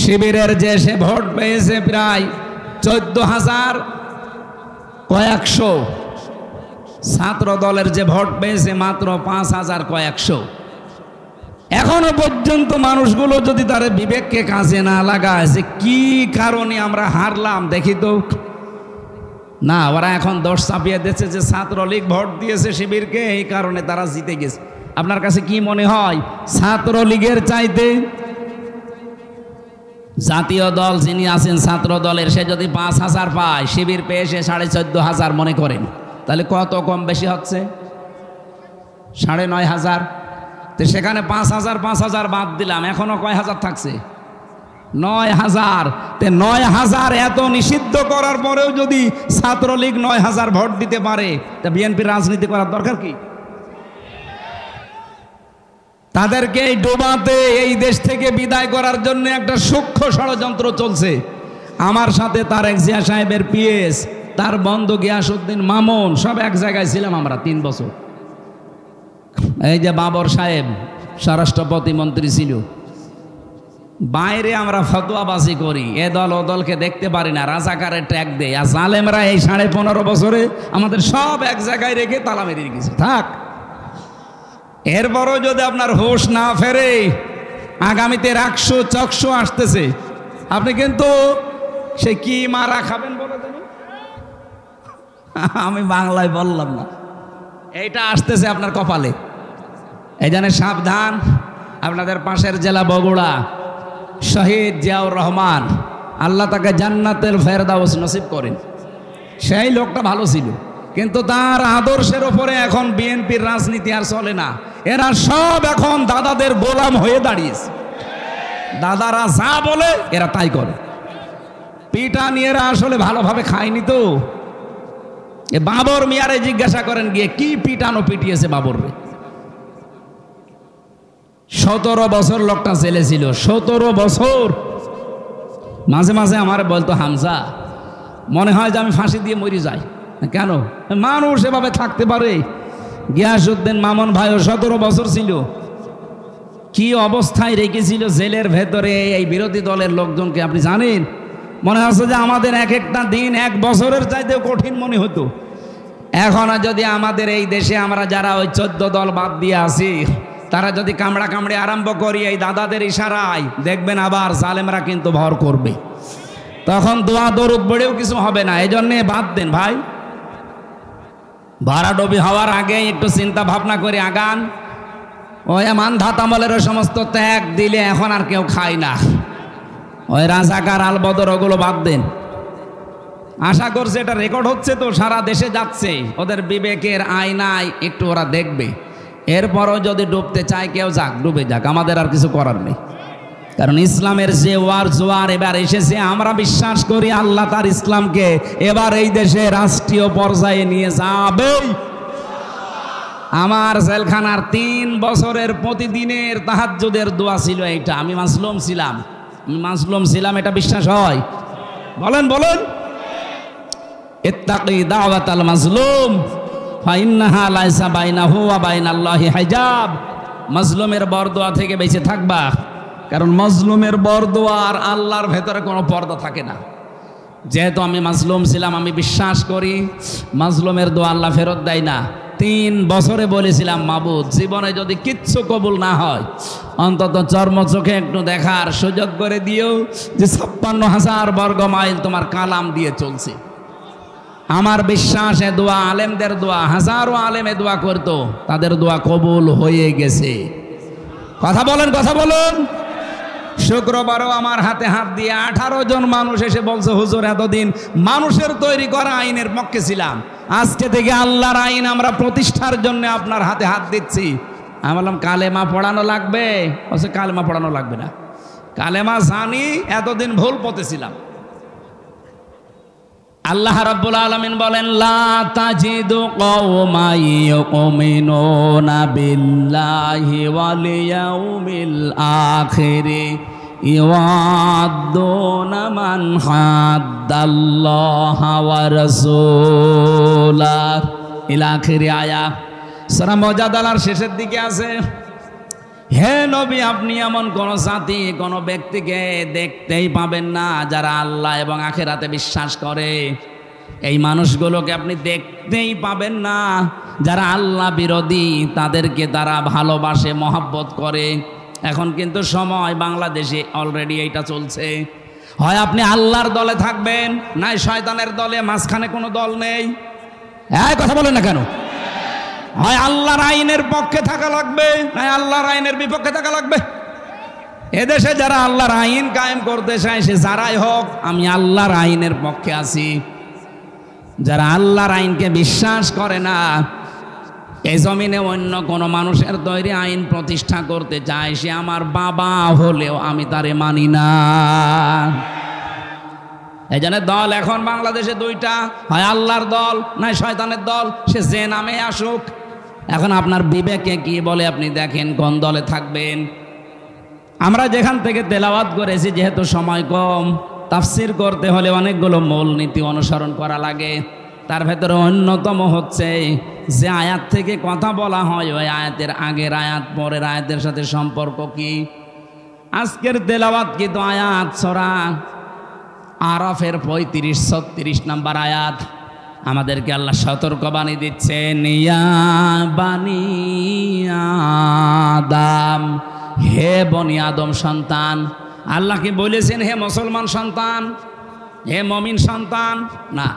শিবিরের যে সে ভোট পেয়েছে প্রায় 14,000 কয়েকশো, ছাত্র দলের যে ভোট পেয়েছে মাত্র 5,000 কয়েকশো। এখনো পর্যন্ত মানুষগুলো যদি তার বিবেককে কাজে না লাগায় যে কি কারণে আমরা হারলাম দেখি তো না, ওরা এখন দোষ চাপিয়ে দিচ্ছে যে ছাত্রলীগ ভোট দিয়েছে শিবিরকে, এই কারণে তারা জিতে গেছে। আপনার কাছে কি মনে হয় ছাত্রলীগের চাইতে জাতীয় দল যিনি আছেন ছাত্র দলের সে যদি 5,000 পায়, শিবির পেয়ে সে 14,500 মনে করেন, তাহলে কত কম বেশি হচ্ছে? 9,500। তো সেখানে 5,000 বাদ দিলাম, এখনো কয় হাজার থাকছে? 9,000। 9,000 এত নিষিদ্ধ করার পরেও যদি ছাত্রলীগ 9,000 ভোট দিতে পারে, তা বিএনপির রাজনীতি করার দরকার কি? তাদেরকে এই ডোবাতে, এই দেশ থেকে বিদায় করার জন্য একটা সূক্ষ্ম ষড়যন্ত্র চলছে। আমার সাথে তারেক জিয়া সাহেবের পিএস, তার বন্ধু গিয়াসউদ্দিন মামুন, সব এক জায়গায় ছিলাম আমরা 3 বছর। এই যে বাবর সাহেব স্বরাষ্ট্র প্রতিমন্ত্রী ছিল, বাইরে আমরা ফতোয়াবাজি করি, এ দল ও দলকে দেখতে পারি না, রাজাকারের ট্যাগ দেয়, আর জালেমরা এই 15.5 বছরে আমাদের সব এক জায়গায় রেখে তালা মেরে রেখেছে। থাক, এরপরও যদি আপনার হোশ না ফেরে, আগামীতে 100 আসতেছে, আপনি কিন্তু সে কি মারা খাবেন বলে জানি, আমি বাংলায় বললাম না, এইটা আসতেছে আপনার কপালে। এই জন্য সাবধান। আপনাদের পাশের জেলা বগুড়া শহীদ জিয়াউর রহমান, আল্লাহ তাকে জান্নাতুল ফেরদাউস নসিব করেন। সেই লোকটা ভালো ছিল, কিন্তু তার আদর্শের ওপরে এখন বিএনপির রাজনীতি আর চলে না। এরা সব এখন দাদাদের গোলাম হয়ে দাঁড়িয়েছে। দাদারা যা বলে এরা তাই করে। পিটা নিয়ে এরা আসলে ভালোভাবে খায়নি তো। এ বাবর মিয়ারে জিজ্ঞাসা করেন গিয়ে, কি পিটানো পিটিয়েছে বাবররে। 17 বছর লোকটা জেলে ছিল, 17 বছর। মাঝে মাঝে আমার বলতো, হামজা মনে হয় যে আমি ফাঁসি দিয়ে মরে যাই। কেন? মানুষ এভাবে থাকতে পারে? গিয়াসউদ্দিন মামুন ভাইও 17 বছর ছিল। কি অবস্থায় রেখেছিল জেলের ভেতরে এই বিরোধী দলের লোকজনকে আপনি জানেন? মনে হচ্ছে যে আমাদের এক একটা দিন 1 বছরের চাইতেও কঠিন মনে হতো। এখন যদি আমাদের এই দেশে আমরা যারা ওই 14 দল বাদ দিয়ে আসি, তারা যদি কামড়া কামড়ে আরম্ভ করি এই দাদাদের ইশারায়, দেখবেন আবার জালেমরা কিন্তু ভর করবে। তখন দোয়া দরুদ পড়েও কিছু হবে না। এই জন্যে বাদ দেন ভাই, ভাড়াডবি হওয়ার আগে একটু চিন্তা ভাবনা করে আগান। ওই মানধাত আমলের সমস্ত ত্যাগ দিলে এখন আর কেউ খায় না। ওই রাজাকার আলবদর ওগুলো বাদ দেন। আশা করছে এটা রেকর্ড হচ্ছে তো, সারা দেশে যাচ্ছে, ওদের বিবেকের আয়নায় একটু ওরা দেখবে। এরপরও যদি ডুবতে চায় কেউ যাক, ডুবে যাক, আমাদের আর কিছু করার নেই। কারণ ইসলামের যে ওয়ার জোয়ার এবার এসেছে, আমরা বিশ্বাস করি আল্লাহ তার ইসলামকে এবার এই দেশে রাষ্ট্রীয় পর্যায়ে নিয়ে যাবে। আমার জেলখানার 3 বছরের প্রতিদিনের তাহাজ্জুদের দোয়া ছিল এইটা। আমি মাজলুম ছিলাম, এটা বিশ্বাস হয়? বলেন বলেন। ইত্তাকি দাওয়াতাল মাজলুম ফাইন্নাহা লাইসা বাইনাহু ওয়া বাইনাল্লাহি হিজাব। মাজলুমের বরদোয়া থেকে বেঁচে থাকবা, কারণ মাজলুমের বরদোয়া আর আল্লাহর ভেতরে কোনো পর্দা থাকে না। যেহেতু আমি মাজলুম ছিলাম, আমি বিশ্বাস করি মাজলুমের দোয়া আল্লাহ ফেরত দেয় না। 3 বছরে বলেছিলাম, মাবুদ জীবনে যদি কিচ্ছু কবুল না হয়, অন্তত চর্মচোখে একটু দেখার সুযোগ করে দিও যে 56,000 বর্গ মাইল তোমার কালাম দিয়ে চলছে। আমার বিশ্বাস এ দোয়া আলেমদের দোয়া, হাজারো আলেমে দোয়া করতো, তাদের দোয়া কবুল হয়ে গেছে। কথা বলেন, কথা বলুন। শুক্রবারও আমার হাতে হাত দিয়ে 18 জন মানুষ এসে বলছে, হুজুর এতদিন মানুষের তৈরি করা আইনের পক্ষে ছিলাম, আজকে থেকে আল্লাহর আইন আমরা প্রতিষ্ঠার জন্য আপনার হাতে হাত দিচ্ছি। আমি বললাম, কালেমা পড়ানো লাগবে? বলছে কালেমা পড়ানো লাগবে না, কালেমা জানি, এতদিন ভুল পথে ছিলাম। আল্লাহ রাব্বুল আলামিন বলেন, লা তাজিদু কওমান ইউমিনুনা বিল্লাহি ওয়াল ইয়াউমিল আখির ইওয়াদ্দুনা মান হাদ্দাল্লাহা ওয়া রাসূলাহু ইলা আখিরি আয়া। সূরা মুজাদালার শেষের দিকে আছে, হে নবী, আপনি এমন কোন জাতি, কোন ব্যক্তিকে দেখতেই পাবেন না যারা আল্লাহ এবং আখিরাতে বিশ্বাস করে। এই মানুষগুলোকে আপনি দেখতেই পাবেন না যারা আল্লাহ বিরোধী, তাদেরকে তারা ভালোবাসে, মহব্বত করে। এখন কিন্তু সময় বাংলাদেশে অলরেডি এইটা চলছে। হয় আপনি আল্লাহর দলে থাকবেন, নাই শয়তানের দলে, মাঝখানে কোনো দল নেই। এই কথা বলেন না কেন? হয় আল্লাহর আইনের পক্ষে থাকা লাগবে, নাই আল্লাহর আইনের বিপক্ষে থাকা লাগবে। এদেশে যারা আল্লাহর আইন কায়েম করতে চায়, সে যারাই হোক, আমি আল্লাহর আইনের পক্ষে আছি। যারা আল্লাহর আইনকে বিশ্বাস করে না, এই জমিনে অন্য কোনো মানুষের তৈরি আইন প্রতিষ্ঠা করতে চায়, সে আমার বাবা হলেও আমি তারে মানি না। এই জন্য দল এখন বাংলাদেশে দুইটা, হয় আল্লাহর দল নাই শয়তানের দল, সে যে নামে আসুক। এখন আপনার বিবেকে কি বলে আপনি দেখেন কোন দলে থাকবেন। আমরা যেখান থেকে তেলাওয়াত করেছি, যেহেতু সময় কম, তাফসির করতে হলে অনেকগুলো মূলনীতি অনুসরণ করা লাগে। তার ভেতরে অন্যতম হচ্ছে যে আয়াত থেকে কথা বলা হয়, ওই আয়াতের আগের আয়াত পরের আয়াতের সাথে সম্পর্ক কি। আজকের তেলাওয়াত কিন্তু আয়াত সূরা আরাফের 35-36 নম্বর আয়াত। আমাদেরকে আল্লাহ সতর্কবাণী দিচ্ছেন, ইয়া বানি আদম, হে বনি আদম সন্তান। আল্লাহ কি বলেছেন হে মুসলমান সন্তান, হে মুমিন সন্তান? না,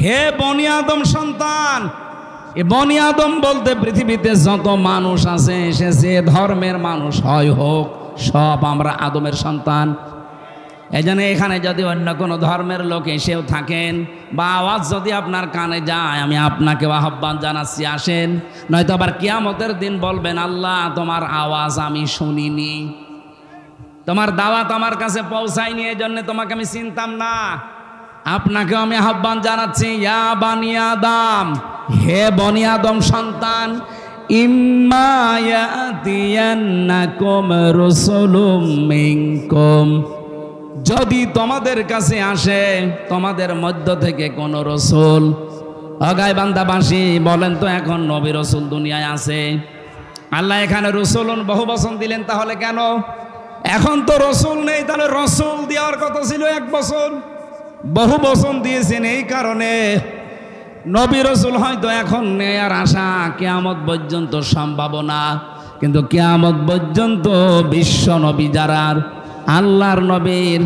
হে বনি আদম সন্তান। এ বনি আদম বলতে পৃথিবীতে যত মানুষ আছে, সে যে ধর্মের মানুষ হয় হোক, সব আমরা আদমের সন্তান। এই জন্য এখানে যদি অন্য কোনো ধর্মের লোক এসেও থাকেন বা আওয়াজ যদি আপনার কানে যায়, আমি আপনাকেও আহ্বান জানাচ্ছি, আসেন। নয়তো আবার কিয়ামতের দিন বলবেন, আল্লাহ তোমার আওয়াজ আমি শুনিনি, তোমার দাওয়াত আমার কাছে পৌঁছায়নি, এই জন্য তোমাকে আমি চিনতাম না। আপনাকেও আমি আহ্বান জানাচ্ছি, ইয়া বানি আদম, হে বনি আদম সন্তান, ইম্মা ইয়াতিয়ান্নাকুম রাসূলুম মিনকুম, যদি তোমাদের কাছে আসে তোমাদের মধ্য থেকে কোন রসুল। গাইবান্ধাবাসী বলেন তো, এখন নবী রসুল দুনিয়ায় আছে? আল্লাহ এখানে রসুলুন বহু বচন দিলেন, তাহলে কেন? এখন তো রসুল নেই, তাহলে রসুল দেওয়ার কথা ছিল এক বছর, বহু বচন দিয়েছেন এই কারণে। নবী রসুল হয়তো এখন নেই আর আশা কিয়ামত পর্যন্ত সম্ভাবনা, কিন্তু কিয়ামত পর্যন্ত বিশ্ব নবী যারা আল্লাহর নবীর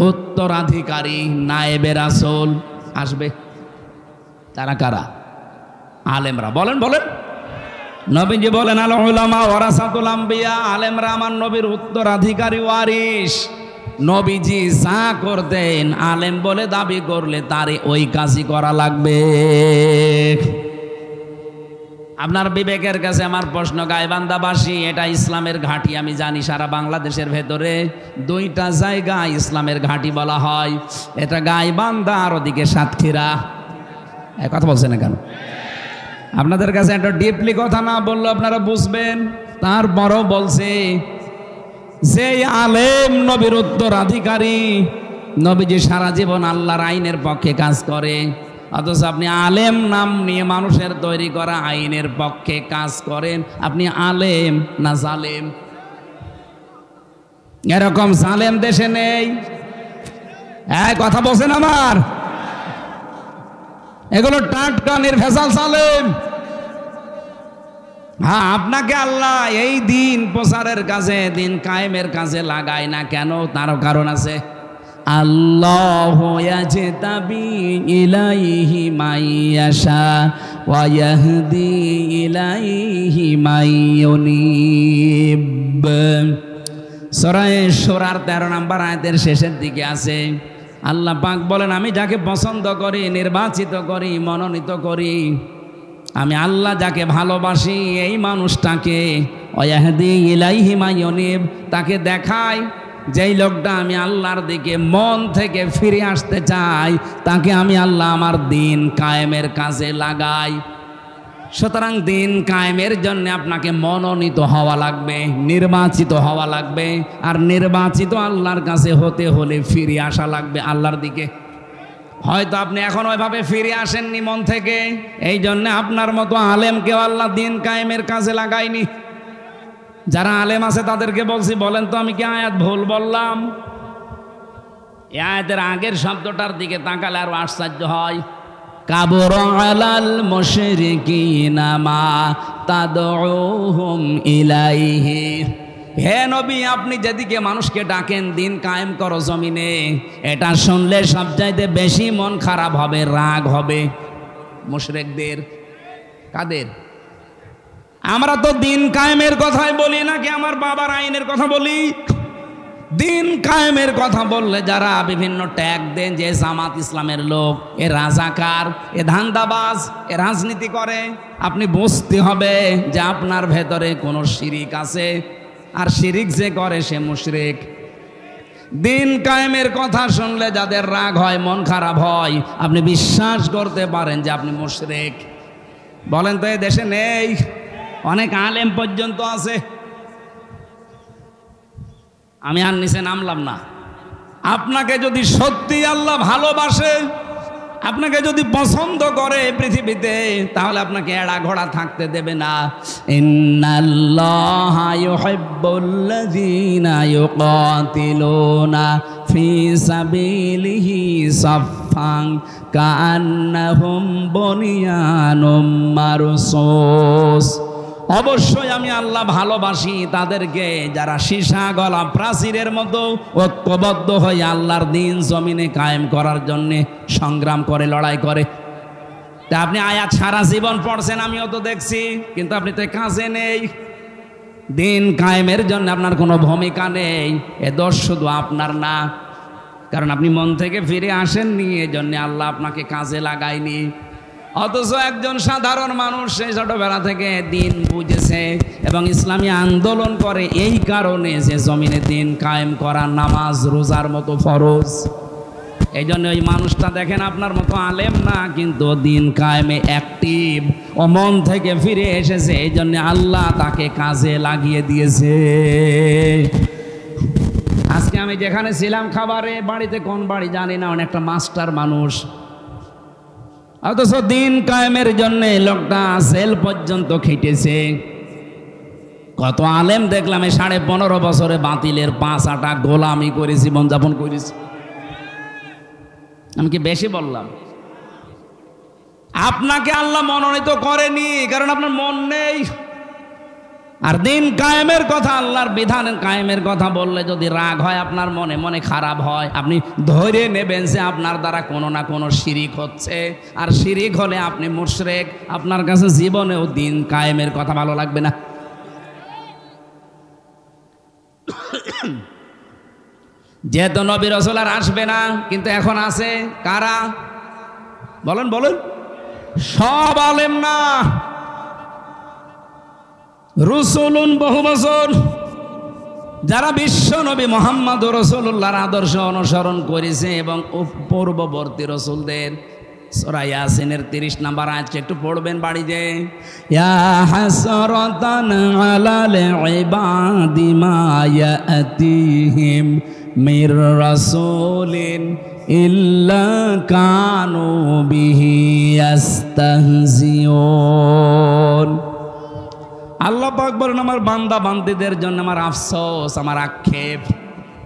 উত্তরাধিকারী নায়েবে রাসূল আসবে, তারা কারা? আলেমরা। বলেন বলেন। নবীজি বলেন, আল উলামা ওয়ারাসাতুল আম্বিয়া, আলেমরা আমার নবীর উত্তরাধিকারী ওয়ারিস। নবীজি যা করতেন আলেম বলে দাবি করলে তারে ওই কাজই করা লাগবে। আপনার বিবেকের কাছে আমার প্রশ্ন, গাইবান্ধাবাসী, এটা ইসলামের ঘাঁটি আমি জানি। সারা বাংলাদেশের ভেতরে দুইটা জায়গা ইসলামের ঘাঁটি বলা হয়, এটা গাইবান্ধা আর ওদিকে সাতক্ষীরা। কথা বলছেন না কেন? আপনাদের কাছে একটা ডিপলি কথা না বললে আপনারা বুঝবেন, তারপরও বলছে যে আলেম নবীর উত্তরাধিকারী। নবীজি সারা জীবন আল্লাহর আইনের পক্ষে কাজ করে, অথচ আপনি আলেম নাম নিয়ে মানুষের তৈরি করা আইনের পক্ষে কাজ করেন। আপনি আলেম না জালেম? এরকম জালেম দেশে নেই। কথা বলছেন আমার? এগুলো টাটকা নির্ভেজাল জালেম। হ্যাঁ, আপনাকে আল্লাহ এই দিন প্রচারের কাজে, দিন কায়েমের কাজে লাগায় না কেন? তারও কারণ আছে। আল্লাহু ইয়াজতাবি ইলাইহি মাইয়াশা ওয়া ইয়াহদি ইলাইহি মাইয়ুনিব। সূরা শুরার 13 নম্বর আয়াতের শেষের দিকে আছে, আল্লাহ পাক বলেন, আমি যাকে পছন্দ করি, নির্বাচিত করি, মনোনীত করি, আমি আল্লাহ যাকে ভালোবাসি, এই মানুষটাকে ওয়াহদি ইলাইহি মাইয়ুনিব, তাকে দেখাই যেই লোকটা আমি আল্লাহর দিকে মন থেকে ফিরে আসতে চাই, তাকে আমি আল্লাহ আমার দিন কায়েমের কাজে লাগাই। সুতরাং দিন কায়েমের জন্য আপনাকে মনোনীত হওয়া লাগবে, নির্বাচিত হওয়া লাগবে। আর নির্বাচিত আল্লাহর কাছে হতে হলে ফিরে আসা লাগবে আল্লাহর দিকে। হয়তো আপনি এখন ওইভাবে ফিরে আসেননি মন থেকে, এই জন্য আপনার মতো আলেমকেও আল্লাহ দিন কায়েমের কাজে লাগায়নি। যারা আলেম আছে তাদেরকে বলছি, বলেন তো আমি কি আয়াত ভুল বললাম? এই আয়াতের আগের শব্দটার দিকে তাকালে আরো আশ্চর্য হয়। কাবুরা আলাল মুশরিকিনা মা তাদউহুম ইলাইহি। হে নবী, আপনি যেদিকে মানুষকে ডাকেন দিন কায়েম করো জমিনে, এটা শুনলে সবচাইতে বেশি মন খারাপ হবে, রাগ হবে মুশরিকদের। কাদের? আমরা তো দিন কায়েমের কথাই বলি, নাকি আমার বাবার আইনের কথা বলি? দিন কায়েমের কথা বললে যারা বিভিন্ন ট্যাগ দেন যে জামাত ইসলামের লোক, এ রাজাকার, এ ধান্দাবাজ, এ রাজনীতি করে, আপনি বুঝতে হবে যে আপনার ভেতরে কোনো শিরিক আছে, আর শিরিক যে করে সে মুশরিক। দিন কায়েমের কথা শুনলে যাদের রাগ হয়, মন খারাপ হয়, আপনি বিশ্বাস করতে পারেন যে আপনি মুশরিক। বলেন তো, এ দেশে নেই? অনেক আলেম পর্যন্ত আছে। আমি আর নিচে নামলাম না। আপনাকে যদি সত্যি আল্লাহ ভালোবাসে, আপনাকে যদি পছন্দ করে পৃথিবীতে, তাহলে আপনাকে এড়া ঘোড়া থাকতে দেবে না। ইন্নাল্লাহা ইউহিব্বুল্লাযীনা ইউকাতিলুনা ফি সাবিলিহি সাফফান কাআন্নাহুম বুনিয়ানুম মারসুস। অবশ্যই আমি আল্লাহ ভালোবাসি তাদেরকে যারা সীসা গলা প্রাচীরের মতো ঐক্যবদ্ধ হয়ে আল্লাহর দিন জমিনে কায়েম করার জন্যে সংগ্রাম করে, লড়াই করে। তা আপনি আয়াত সারা জীবন পড়ছেন, আমিও তো দেখছি, কিন্তু আপনি তো কাজে নেই। দিন কায়েমের জন্য আপনার কোনো ভূমিকা নেই। এ দোষ শুধু আপনার না, কারণ আপনি মন থেকে ফিরে আসেননি, এজন্য আল্লাহ আপনাকে কাজে লাগায়নি। অথচ একজন সাধারণ মানুষ সেই ছোটবেলা থেকে দিন বুঝেছে এবং ইসলামী আন্দোলন করে এই কারণে যে জমিনে দিন কায়েম করা নামাজ রোজার মতো ফরজ। এই জন্য ওই মানুষটা দেখেন আপনার মতো আলেম না, কিন্তু দিন কায়েমে অ্যাক্টিভ, ও মন থেকে ফিরে এসেছে, এই জন্য আল্লাহ তাকে কাজে লাগিয়ে দিয়েছে। আজকে আমি যেখানে ছিলাম খাবারে বাড়িতে, কোন বাড়ি জানি না, অনেকটা মাস্টার মানুষ, অথচ দিন কায়েমের জন্য লোকটা জেল পর্যন্ত খেটেছে। কত আলেম দেখলাম এই 15.5 বছরে বাতিলের 5 আটা গোলামি করে জীবনযাপন করেছে। আমি কি বেশি বললাম? আপনাকে আল্লাহ মনোনীত করেনি, কারণ আপনার মন নেই। আর দিন কায়েমের কথা, আল্লাহর বিধান কায়েমের কথা বললে যদি রাগ হয় আপনার মনে, মনে খারাপ হয়, আপনি ধরে নেবেন যে আপনার দ্বারা কোনো না কোনো শিরিক হচ্ছে, আর শিরিক হলে আপনি মুশরিক। আপনার কাছে জীবনেও দিন কায়েমের কথা ভালো লাগবে না। যেহেতু নবী রাসূল আর আসবে না, কিন্তু এখন আছে কারা? বলেন বলেন। সব আলেম না, রসুলুন বহু বছর যারা বিশ্ব নবী মুহাম্মদ রাসূলুল্লাহর আদর্শ অনুসরণ করেছে এবং পূর্ববর্তী রাসূলদের। সূরা ইয়াসিনের 30 নম্বর আয়াত একটু পড়বেন বাড়িতে। ইয়া হাসরাতান আলাল ইবাদি মা ইয়াতিহিম মির রাসূলিন ইল্লা কানু বিহি ইস্তাহজিউন। আল্লাহ পাক বলেন, আমার বান্দা বান্দীদের জন্য আমার আফসোস, আমার আক্ষেপ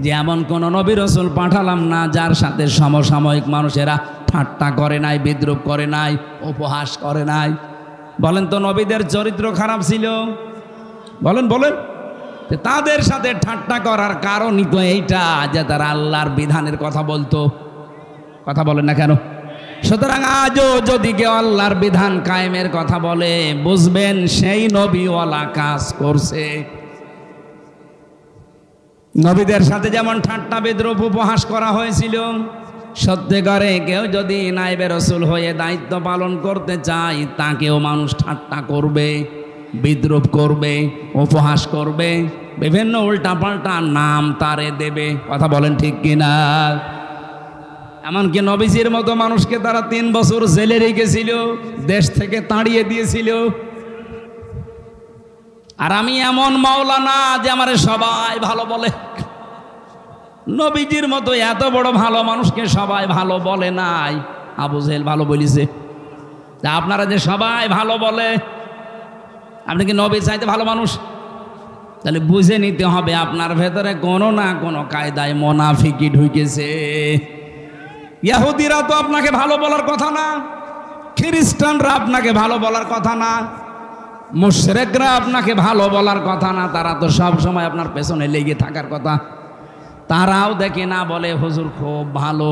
যে এমন কোন নবী রাসূল পাঠালাম না যার সাথে সমসাময়িক মানুষেরা ঠাট্টা করে নাই, বিদ্রুপ করে নাই, উপহাস করে নাই। বলেন তো, নবীদের চরিত্র খারাপ ছিল? বলেন বলেন। তাদের সাথে ঠাট্টা করার কারণই তো এইটা যে তারা আল্লাহর বিধানের কথা বলতো। কথা বলেন না কেন? সুতরাং আজও যদি কেউ আল্লাহর বিধান কায়েমের কথা বলে, বুঝবেন সেই নবীওয়ালা কাজ করছে। নবীদের সাথে যেমন ঠাট্টা বিদ্রুপ উপহাস করা হয়েছিল, সত্যিকারে কেউ যদি নায়েবে রাসূল হয়ে দায়িত্ব পালন করতে চায়, তাকেও মানুষ ঠাট্টা করবে, বিদ্রুপ করবে, উপহাস করবে, বিভিন্ন উল্টাপাল্টা নাম তারে দেবে। কথা বলেন ঠিক কিনা? এমনকি নবীজির মতো মানুষকে তারা 3 বছর জেলে রেখেছিল, দেশ থেকে তাড়িয়ে দিয়েছিল। আর আমি এমন মাওলানা যে আমারে সবাই ভালো বলে। নবীজির মতো এত বড় ভালো মানুষকে সবাই ভালো বলে নাই, আবু জেহেল ভালো বলিছে। তা আপনারা যে সবাই ভালো বলে, আপনি কি নবীর চাইতে ভালো মানুষ? তাহলে বুঝে নিতে হবে আপনার ভেতরে কোনো না কোনো কায়দায় মুনাফিকি ঢুকেছে। ইহুদিরা তো আপনাকে ভালো বলার কথা না, খ্রিস্টানরা আপনাকে ভালো বলার কথা না, মুশরিকরা আপনাকে ভালো বলার কথা না, তারা তো সব সময় আপনার পেছনে লেগে থাকার কথা। তারাও দেখে না, বলে হুজুর খুব ভালো।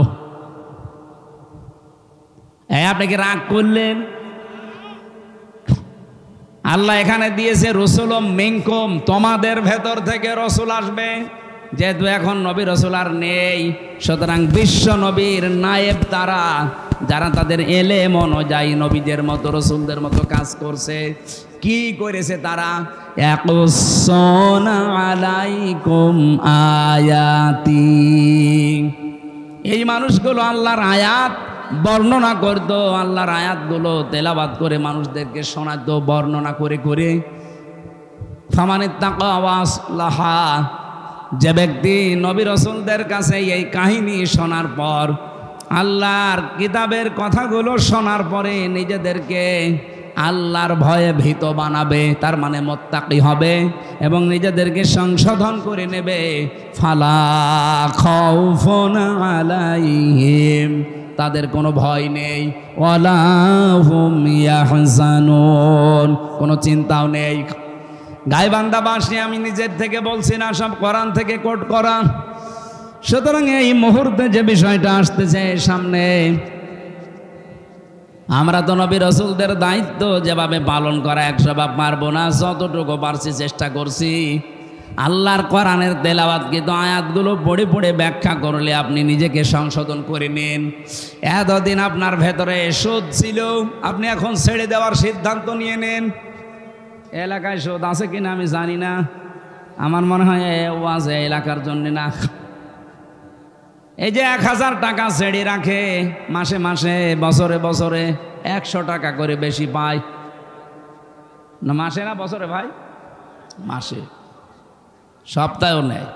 আপনি কি রাগ করলেন? আল্লাহ এখানে দিয়েছে রসুলম মিনকুম, তোমাদের ভেতর থেকে রসুল আসবে। যেহেতু এখন নবী রসুল আর নেই, সুতরাং বিশ্ব নবীর নায়েব তারা, যারা তাদের এলেম অনুযায়ী নবীদের মতো রসুলদের মতো কাজ করছে। কি করেছে তারা? ইয়াকুসুনা আলাইকুম আয়াতি, এই মানুষগুলো আল্লাহর আয়াত বর্ণনা করতো, আল্লাহর আয়াতগুলো তেলাওয়াত করে মানুষদেরকে শোনাতো বর্ণনা করে করে। ফামানিত্তাকা ওয়া আসলাহা, যে ব্যক্তি নবী রাসূলদের কাছে এই কাহিনী শোনার পর, আল্লাহর কিতাবের কথাগুলো শোনার পরে নিজেদেরকে আল্লাহর ভয়ে ভীত বানাবে, তার মানে মুত্তাকি হবে এবং নিজেদেরকে সংশোধন করে নেবে। ফালা খাউফুন আলাইহিম, তাদের কোনো ভয় নেই। ওয়ালা হুম ইয়াহজানুন, কোনো চিন্তাও নেই। গাইবান্ধা বাসী আমি নিজের থেকে বলছি না, সব কোরআন থেকে কোট করা। সুতরাং এই মুহূর্তে যে বিষয়টা আসতেছে সামনে, আমরা তো নবী রাসূলদের দায়িত্ব যেভাবে পালন করা 100 ভাগ পারবো না, যতটুকু পারছি চেষ্টা করছি। আল্লাহর কোরআনের তেলাওয়াত কিন্তু আয়াতগুলো পড়ে পড়ে ব্যাখ্যা করলে আপনি নিজেকে সংশোধন করে নিন। এতদিন আপনার ভেতরে সুদ ছিল, আপনি এখন ছেড়ে দেওয়ার সিদ্ধান্ত নিয়ে নেন। এলাকায় সুদ আছে কিনা আমি জানি না, আমার মনে হয় ওয়াজ এলাকার জন্য না। এই যে 1000 টাকা ছেড়ে রাখে মাসে মাসে, বছরে বছরে 100 টাকা করে বেশি পায় না, মাসে না বছরে ভাই? মাসে, সপ্তাহেও নেয়।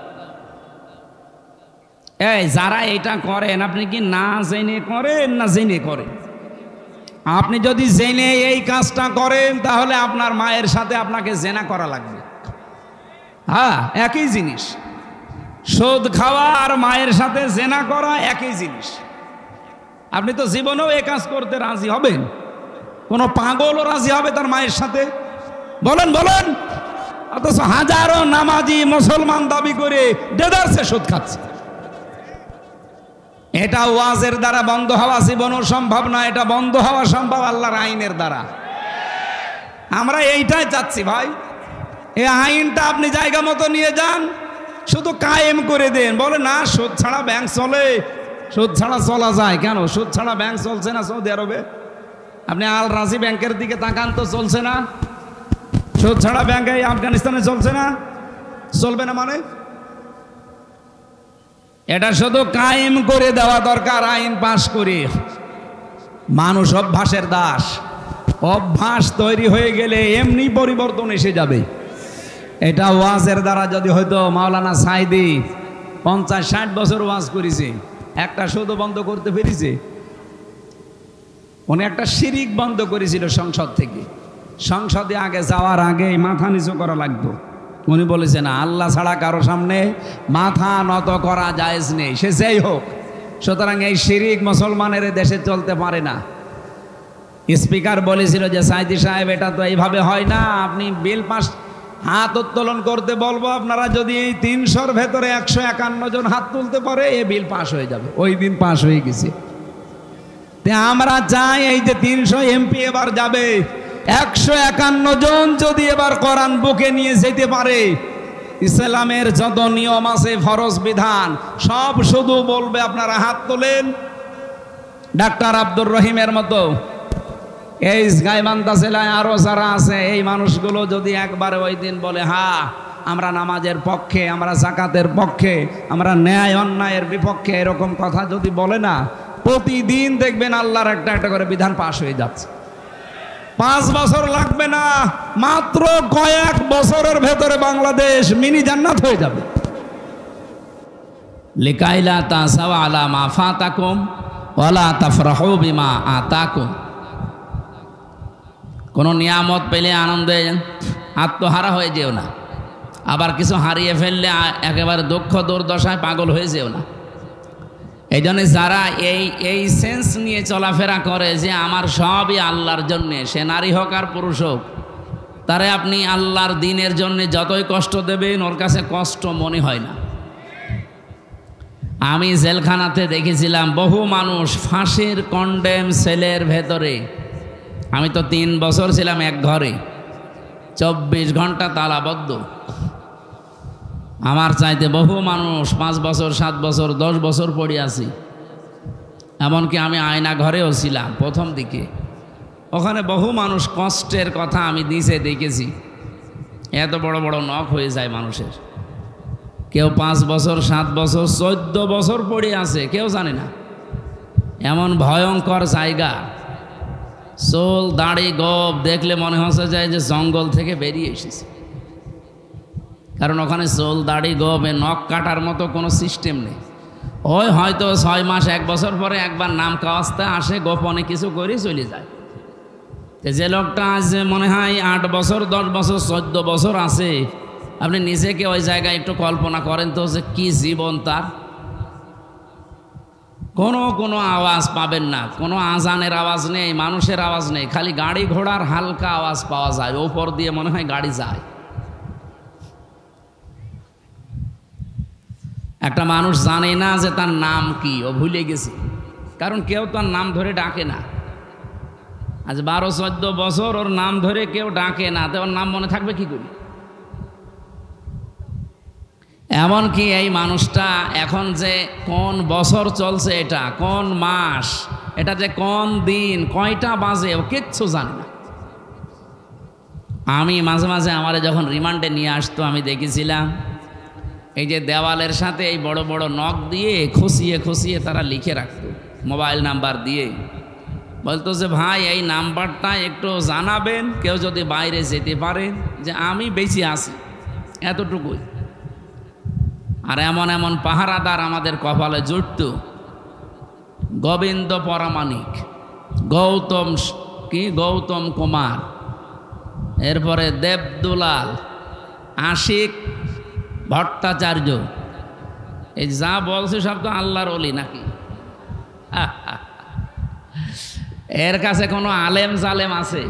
এই যারা এটা করেন, আপনি কি না জেনে করেন না জেনে করেন? আপনি যদি জেনে এই কাজটা করেন তাহলে আপনার মায়ের সাথে আপনাকে জেনা করা লাগবে। হ্যাঁ, একই জিনিস। সুদ খাওয়া আর মায়ের সাথে জেনা করা একই জিনিস। আপনি তো জীবনেও এই কাজ করতে রাজি হবেন? কোনো পাগলও রাজি হবে তার মায়ের সাথে? বলেন বলেন। অথচ হাজারো নামাজি মুসলমান দাবি করে দেদারসে সুদ খাচ্ছে। এটা ওয়াজের দ্বারা বন্ধ হওয়া জীবনও সম্ভব না, এটা বন্ধ হওয়া সম্ভব আল্লাহর আইনের দ্বারা। আমরা এইটাই চাচ্ছি ভাই, এই আইনটা আপনি জায়গা মতো নিয়ে যান, শুধু কায়েম করে দেন। বলে না সুদ ছাড়া ব্যাংক চলে, সুদ ছাড়া চলা যায় কেন? সুদ ছাড়া ব্যাংক চলছে না সৌদি আরবে? আপনি আল রাজি ব্যাংকের দিকে তাকান তো, চলছে না? সুদ ছাড়া ব্যাংক এই আফগানিস্তানে চলছে না? চলবে না মানে? এটা শুধু কায়েম করে দেওয়া দরকার, আইন পাশ করে। মানুষ অভ্যাসের দাস, অভ্যাস তৈরি হয়ে গেলে এমনি পরিবর্তন এসে যাবে। এটা ওয়াজের দ্বারা যদি হয়তো, মাওলানা সাইদি 50-60 বছর ওয়াজ করেছে, একটা শুধু বন্ধ করতে পেরেছে। উনি একটা শিরিক বন্ধ করেছিল সংসদ থেকে। সংসদে আগে যাওয়ার আগে মাথা নিচু করা লাগতো। উনি বলেছে না, আল্লাহ ছাড়া কারো সামনে মাথা নত করা জায়েজ নেই, সে যেই হোক। সুতরাং এই শিরিক মুসলমানের দেশে চলতে পারে না। স্পিকার বলেছিল যে সাইদি সাহেব, এটা তো এইভাবে হয় না, আপনি বিল পাস, হাত উত্তোলন করতে বলবো, আপনারা যদি এই 300-র ভেতরে 151 জন হাত তুলতে পারে, এই বিল পাস হয়ে যাবে। ওই দিন পাস হয়ে গেছে। আমরা চাই এই যে 300 এমপি এবার যাবে, 151 জন যদি এবার কোরআন বুকে নিয়ে যেতে পারে, ইসলামের যত নিয়ম আছে, ফরজ বিধান সব শুধু বলবে আপনারা হাত তোলেন। ডাক্তার আব্দুর রহিমের মতো এই গাইবান্ধা জেলায় আরো যারা আছে, এই মানুষগুলো যদি একবারে ওই দিন বলে হ্যাঁ আমরা নামাজের পক্ষে, আমরা যাকাতের পক্ষে, আমরা ন্যায় অন্যায়ের বিপক্ষে, এরকম কথা যদি বলে না, প্রতিদিন দেখবেন আল্লাহর একটা একটা করে বিধান পাশ হয়ে যাচ্ছে। 5 বছর লাগবে না, মাত্র কয়েক বছরের ভেতরে বাংলাদেশ মিনি জান্নাত হয়ে যাবে। লিকাইলা তাসাও আলা মা ফাতাকুম ওয়ালা তাফরাহু বিমা আতাকুম। কোন নিয়ামত পেলে আনন্দে আত্মহারা হয়ে যেও না। আবার কিছু হারিয়ে ফেললে একেবারে দুঃখ দুর্দশায় পাগল হয়ে যেও না। এই জন্য যারা এই সেন্স নিয়ে চলাফেরা করে যে আমার সবই আল্লাহর জন্যে, সে নারী হোক আর পুরুষ হোক, তারে আপনি আল্লাহর দিনের জন্য যতই কষ্ট দেবেন ওর কাছে কষ্ট মনে হয় না। আমি জেলখানাতে দেখেছিলাম বহু মানুষ ফাঁসির কন্ডেম সেলের ভেতরে। আমি তো 3 বছর ছিলাম এক ঘরে, 24 ঘন্টা তালাবদ্ধ। আমার চাইতে বহু মানুষ 5 বছর 7 বছর 10 বছর পড়ে আছি। এমনকি আমি আয়না ঘরেও ছিলাম প্রথম দিকে। ওখানে বহু মানুষ কষ্টের কথা আমি নিচে দেখেছি। এত বড় বড় নখ হয়ে যায় মানুষের। কেউ 5 বছর 7 বছর 14 বছর পড়ে আছে, কেউ জানে না। এমন ভয়ঙ্কর জায়গা, চুল দাড়ি গোপ দেখলে মনে হচ্ছে যায় যে জঙ্গল থেকে বেরিয়ে এসেছে। কারণ ওখানে চুল দাড়ি গোপ নখ কাটার মতো কোনো সিস্টেম নেই। ওই হয়তো 6 মাস 1 বছর পরে একবার নাম কাওয়াজতে আসে, গোপনে কিছু করে চলে যায়। যে লোকটা আজ মনে হয় 8 বছর 10 বছর 14 বছর আছে, আপনি নিজেকে ওই জায়গায় একটু কল্পনা করেন তো যে কি জীবন তার। কোনো আওয়াজ পাবেন না, কোনো আজানের আওয়াজ নেই, মানুষের আওয়াজ নেই, খালি গাড়ি ঘোড়ার হালকা আওয়াজ পাওয়া যায়। ওপর দিয়ে মনে হয় গাড়ি যায়। একটা মানুষ জানে না যে তার নাম কি, ও ভুলে গেছে। কারণ কেউ তার নাম ধরে ডাকে না। আজ 12-14 বছর ওর নাম ধরে কেউ ডাকে না, তো ওর নাম মনে থাকবে কি করে? এমনকি এই মানুষটা এখন যে কোন বছর চলছে, এটা কোন মাস, এটা যে কোন দিন, কয়টা বাজে, ও কিচ্ছু জানে না। আমি মাঝে মাঝে আমারে যখন রিমান্ডে নিয়ে আসতো, আমি দেখেছিলাম এই যে দেওয়ালের সাথে এই বড় বড় নখ দিয়ে খুশিয়ে খুশিয়ে তারা লিখে রাখতো, মোবাইল নাম্বার দিয়ে। বলতো যে ভাই এই নাম্বারটা একটু জানাবেন, কেউ যদি বাইরে যেতে পারে যে আমি বেঁচে আছি, এতটুকুই। আর এমন এমন পাহারাদার আমাদের কপালে জুটত। গোবিন্দ পরামানিক, গৌতম কুমার, এরপরে দেবদুলাল, আশিক ভট্টাচার্য। এই যা বলছে সব তো আল্লাহর ওলি নাকি? এর কাছে কোনো আলেম জালেম আছে?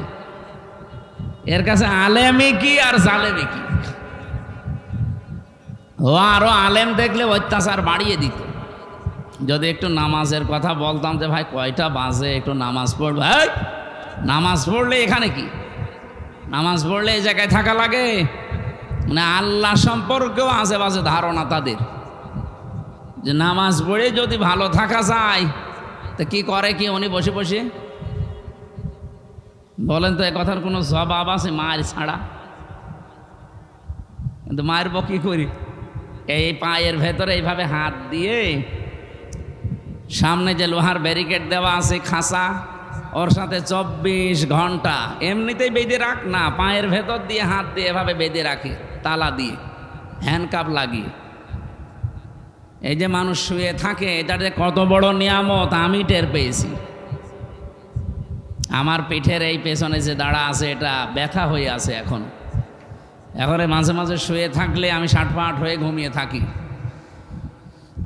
এর কাছে আলেমই কি আর জালেমই কি? ও আরো আলেম দেখলে অত্যাচার বাড়িয়ে দিত। যদি একটু নামাজের কথা বলতাম যে ভাই কয়টা বাজে, একটু নামাজ পড়বে, নামাজ পড়লে এখানে কি, নামাজ পড়লে এই জায়গায় থাকা লাগে? মানে আল্লাহ সম্পর্কেও আজে বাজে ধারণা তাদের, যে নামাজ পড়ে যদি ভালো থাকা যায় তো কি করে কি উনি বসে বসে? বলেন তো, এ কথার কোনো জবাব আছে মায়ের ছাড়া? কিন্তু মায়ের বউ কি করি, এই পায়ের ভেতরে এইভাবে হাত দিয়ে, সামনে যে লোহার ব্যারিকেড দেওয়া আছে খাঁচা, ওর সাথে 24 ঘন্টা এমনিতেই বেঁধে রাখ না, পায়ের ভেতর দিয়ে হাত দিয়ে এভাবে বেঁধে রাখে তালা দিয়ে, হ্যান্ডকাপ লাগিয়ে। এই যে মানুষ শুয়ে থাকে, এটা যে কত বড় নিয়ামত আমি টের পেয়েছি। আমার পিঠের এই পেছনে যে দাঁড়া আছে, এটা ব্যথা হয়ে আছে এখন। মাঝে মাঝে শুয়ে থাকলে আমি শাটপাট হয়ে ঘুমিয়ে থাকি।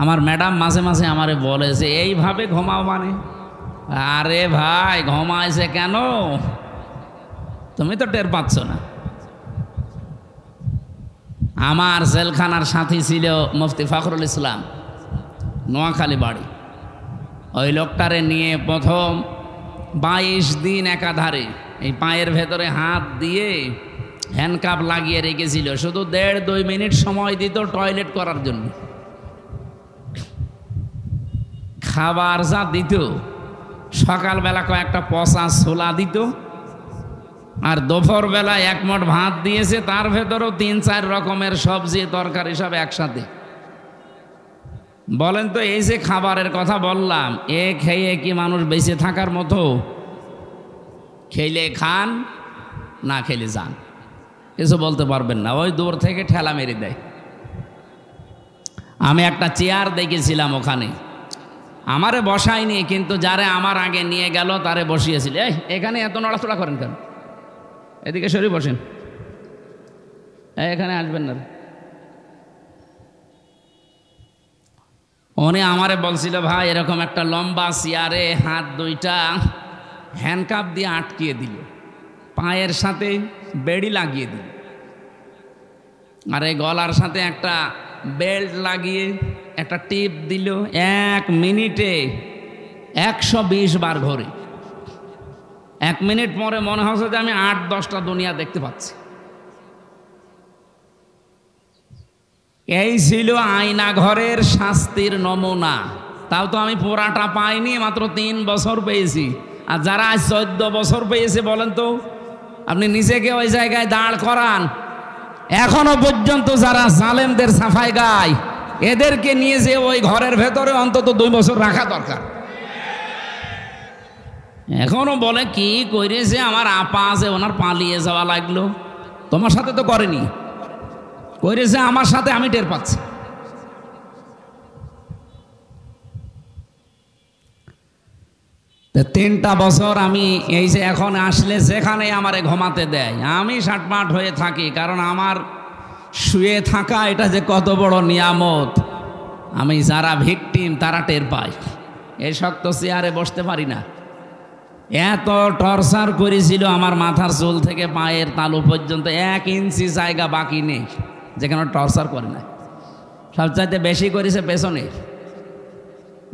আমার ম্যাডাম মাঝে মাঝে আমারে বলে যে এইভাবে ঘুমাও মানে? আরে ভাই, ঘুমাইছে কেন? তুমি তো টের পাচ্ছ না। আমার জেলখানার সাথী ছিল মুফতি ফখরুল ইসলাম, নোয়াখালী বাড়ি। ওই লোকটারে নিয়ে প্রথম 22 দিন একাধারে এই পায়ের ভেতরে হাত দিয়ে হ্যান্ডকাপ লাগিয়ে রেখেছিল। শুধু 1.5-2 মিনিট সময় দিত টয়লেট করার জন্য। খাবার যা দিত, সকালবেলা কয়েকটা পচা ছোলা দিত, আর দুপুরবেলা 1 মুঠ ভাত দিয়েছে, তার ভেতরেও 3-4 রকমের সবজি তরকারি সব একসাথে। বলেন তো, এই যে খাবারের কথা বললাম, এ খেয়ে কি মানুষ বেঁচে থাকার মতো? খেলে খান, না খেলে যান, কিছু বলতে পারবেন না। ওই দূর থেকে ঠেলা মেরে দেয়। আমি একটা চেয়ার দেখেছিলাম ওখানে, আমারে বসায়নি, কিন্তু যারে আমার আগে নিয়ে গেল তারে বসিয়েছিল। এখানে এত নড়াচড়া করেন কেন? এদিকে সরে বসেন, এখানে আসবেন না। উনি আমারে বলছিল, ভাই এরকম একটা লম্বা চেয়ারে হাত দুইটা হ্যান্ডকাপ দিয়ে আটকিয়ে দিল, পায়ের সাথে বেড়ি লাগিয়ে দিল, আর এই গলার সাথে একটা বেল্ট লাগিয়ে একটা টিপ দিল। 1 মিনিটে 120 বার ঘোরে। 1 মিনিট পরে মনে হচ্ছে যে আমি 8-10টা দুনিয়া দেখতে পাচ্ছি। এই ছিল আয়না ঘরের শাস্তির নমুনা। তাও তো আমি পুরাটা পাইনি, মাত্র 3 বছর পেয়েছি। আর যারা আজ 14 বছর পেয়েছে বলেন তো, আপনি নিজেকে ওই জায়গায় দাঁড় করান। এখনো পর্যন্ত যারা জালেমদের সাফাই গায়, এদেরকে নিয়ে যে ওই ঘরের ভেতরে অন্তত 2 বছর রাখা দরকার। এখনো বলে কি করেছে আমার আপা আছে, ওনার পালিয়ে যাওয়া লাগলো। তোমার সাথে তো করেনি, করেছে আমার সাথে, আমি টের পাচ্ছি। তো 3টা বছর আমি এই যে এখন আসলে যেখানে আমারে ঘুমাতে দেয় আমি সাটমাট হয়ে থাকি, কারণ আমার শুয়ে থাকা এটা যে কত বড় নিয়ামত আমি যারা ভিকটিম তারা টের পায়। এই শক্ত চেয়ারে বসতে পারি না। এত টর্চার করেছিল, আমার মাথার চুল থেকে পায়ের তালু পর্যন্ত 1 ইঞ্চি জায়গা বাকি নেই যেখানে টর্চার করে না। সবচাইতে বেশি করেছে পেছনে,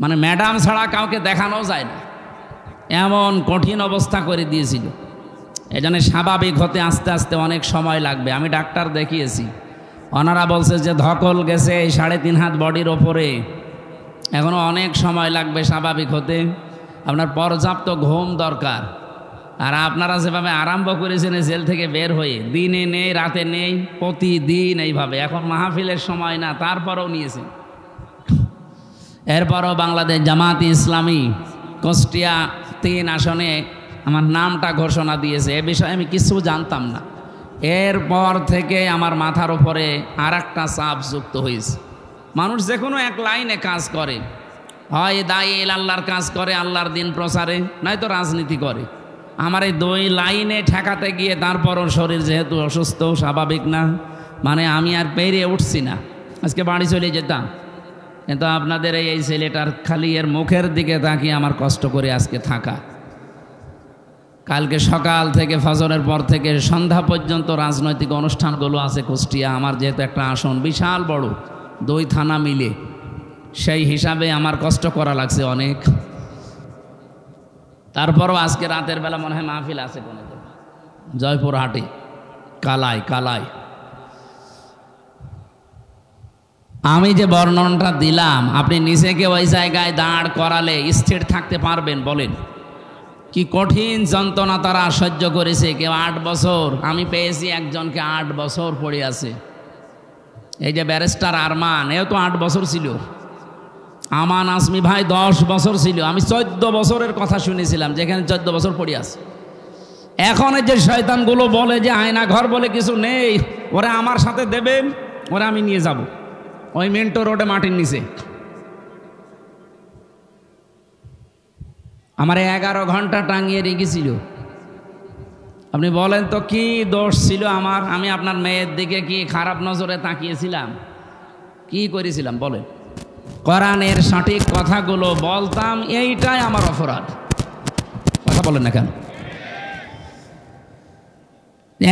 মানে ম্যাডাম ছাড়া কাউকে দেখানো যায় না, এমন কঠিন অবস্থা করে দিয়েছিল। এই জন্য স্বাভাবিক হতে আস্তে আস্তে অনেক সময় লাগবে। আমি ডাক্তার দেখিয়েছি, ওনারা বলছে যে ধকল গেছে 3.5 হাত বডির ওপরে, এখনও অনেক সময় লাগবে স্বাভাবিক হতে। আপনার পর্যাপ্ত ঘুম দরকার। আর আপনারা যেভাবে আরম্ভ করেছেন জেল থেকে বের হয়ে, দিনে নেই রাতে নেই, প্রতিদিন এইভাবে, এখন মাহফিলের সময় না, তারপরেও নিয়েছেন। এরপরও বাংলাদেশ জামাত ইসলামী কুষ্টিয়া 3 আসনে আমার নামটা ঘোষণা দিয়েছে। এ বিষয়ে আমি কিছু জানতাম না। এরপর থেকে আমার মাথার উপরে আর একটা চাপ যুক্ত হয়েছে। মানুষ যে কোনো এক লাইনে কাজ করে, হয় দায়ী আল্লাহর কাজ করে, আল্লাহর দিন প্রচারে, নয়তো রাজনীতি করে। আমার এই 2 লাইনে ঠেকাতে গিয়ে তারপরও শরীর যেহেতু অসুস্থ, স্বাভাবিক না, মানে আমি আর পেরিয়ে উঠছি না। আজকে বাড়ি চলে যেতাম, কিন্তু আপনাদের এই ছেলেটার খালি এর মুখের দিকে তাকিয়ে আমার কষ্ট করে আজকে থাকা। কালকে সকাল থেকে ফজরের পর থেকে সন্ধ্যা পর্যন্ত রাজনৈতিক অনুষ্ঠানগুলো আছে কুষ্টিয়া। আমার যেহেতু একটা আসন বিশাল বড়, 2 থানা মিলে, সেই হিসাবে আমার কষ্ট করা লাগছে অনেক। তারপরও আজকে রাতের বেলা মনে হয় মাহফিল আছে কোনো জয়পুরহাটে, কালাই। আমি যে বর্ণনাটা দিলাম, আপনি নিজেকে ওই জায়গায় দাঁড় করালে স্থির থাকতে পারবেন? বলেন, কি কঠিন যন্ত্রণা তারা সহ্য করেছে। কেউ 8 বছর, আমি পেয়েছি একজনকে 8 বছর পড়ে আছে। এই যে ব্যারিস্টার আরমান, এও তো 8 বছর ছিল। আমান আসমি ভাই 10 বছর ছিল। আমি 14 বছরের কথা শুনেছিলাম, যেখানে 14 বছর পড়ে আছে। এখন এই যে শয়তানগুলো বলে যে আয়না ঘর বলে কিছু নেই, ওরা আমার সাথে দেবেন, ওরা আমি নিয়ে যাব ওই মেন্টো রোডে মাটির নিচে। আমার 11 ঘন্টা টাঙিয়ে রেখেছিল। আপনি বলেন তো কি দোষ ছিল আমার? আমি আপনার মেয়ের দিকে কি খারাপ নজরে তাকিয়েছিলাম? কি করেছিলাম বলেন? কোরআনের সঠিক কথাগুলো বলতাম, এইটাই আমার অপরাধ। কথা বলেন না কেন?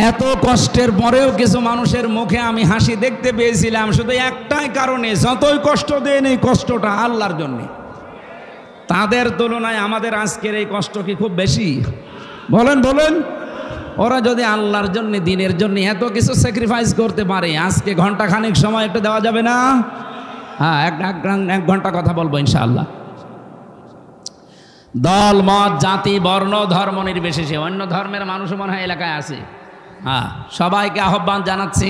এত কষ্টের পরেও কিছু মানুষের মুখে আমি হাসি দেখতে পেয়েছিলাম, শুধু একটাই কারণে, যতই কষ্ট দেন এই কষ্টটা আল্লাহর জন্যে। তাদের তুলনায় আমাদের আজকের এই কষ্ট কি খুব বেশি? বলেন বলেন। ওরা যদি আল্লাহর জন্য, দিনের জন্য এত কিছু স্যাক্রিফাইস করতে পারে, আজকে ঘন্টাখানেক সময় একটু দেওয়া যাবে না? হ্যাঁ, 1 ঘন্টা কথা বলবো ইনশাআল্লাহ। দল মত জাতি বর্ণ ধর্ম নির্বিশেষে, অন্য ধর্মের মানুষও মনে হয় এলাকায় আছে। হ্যাঁ, সবাইকে আহ্বান জানাচ্ছি,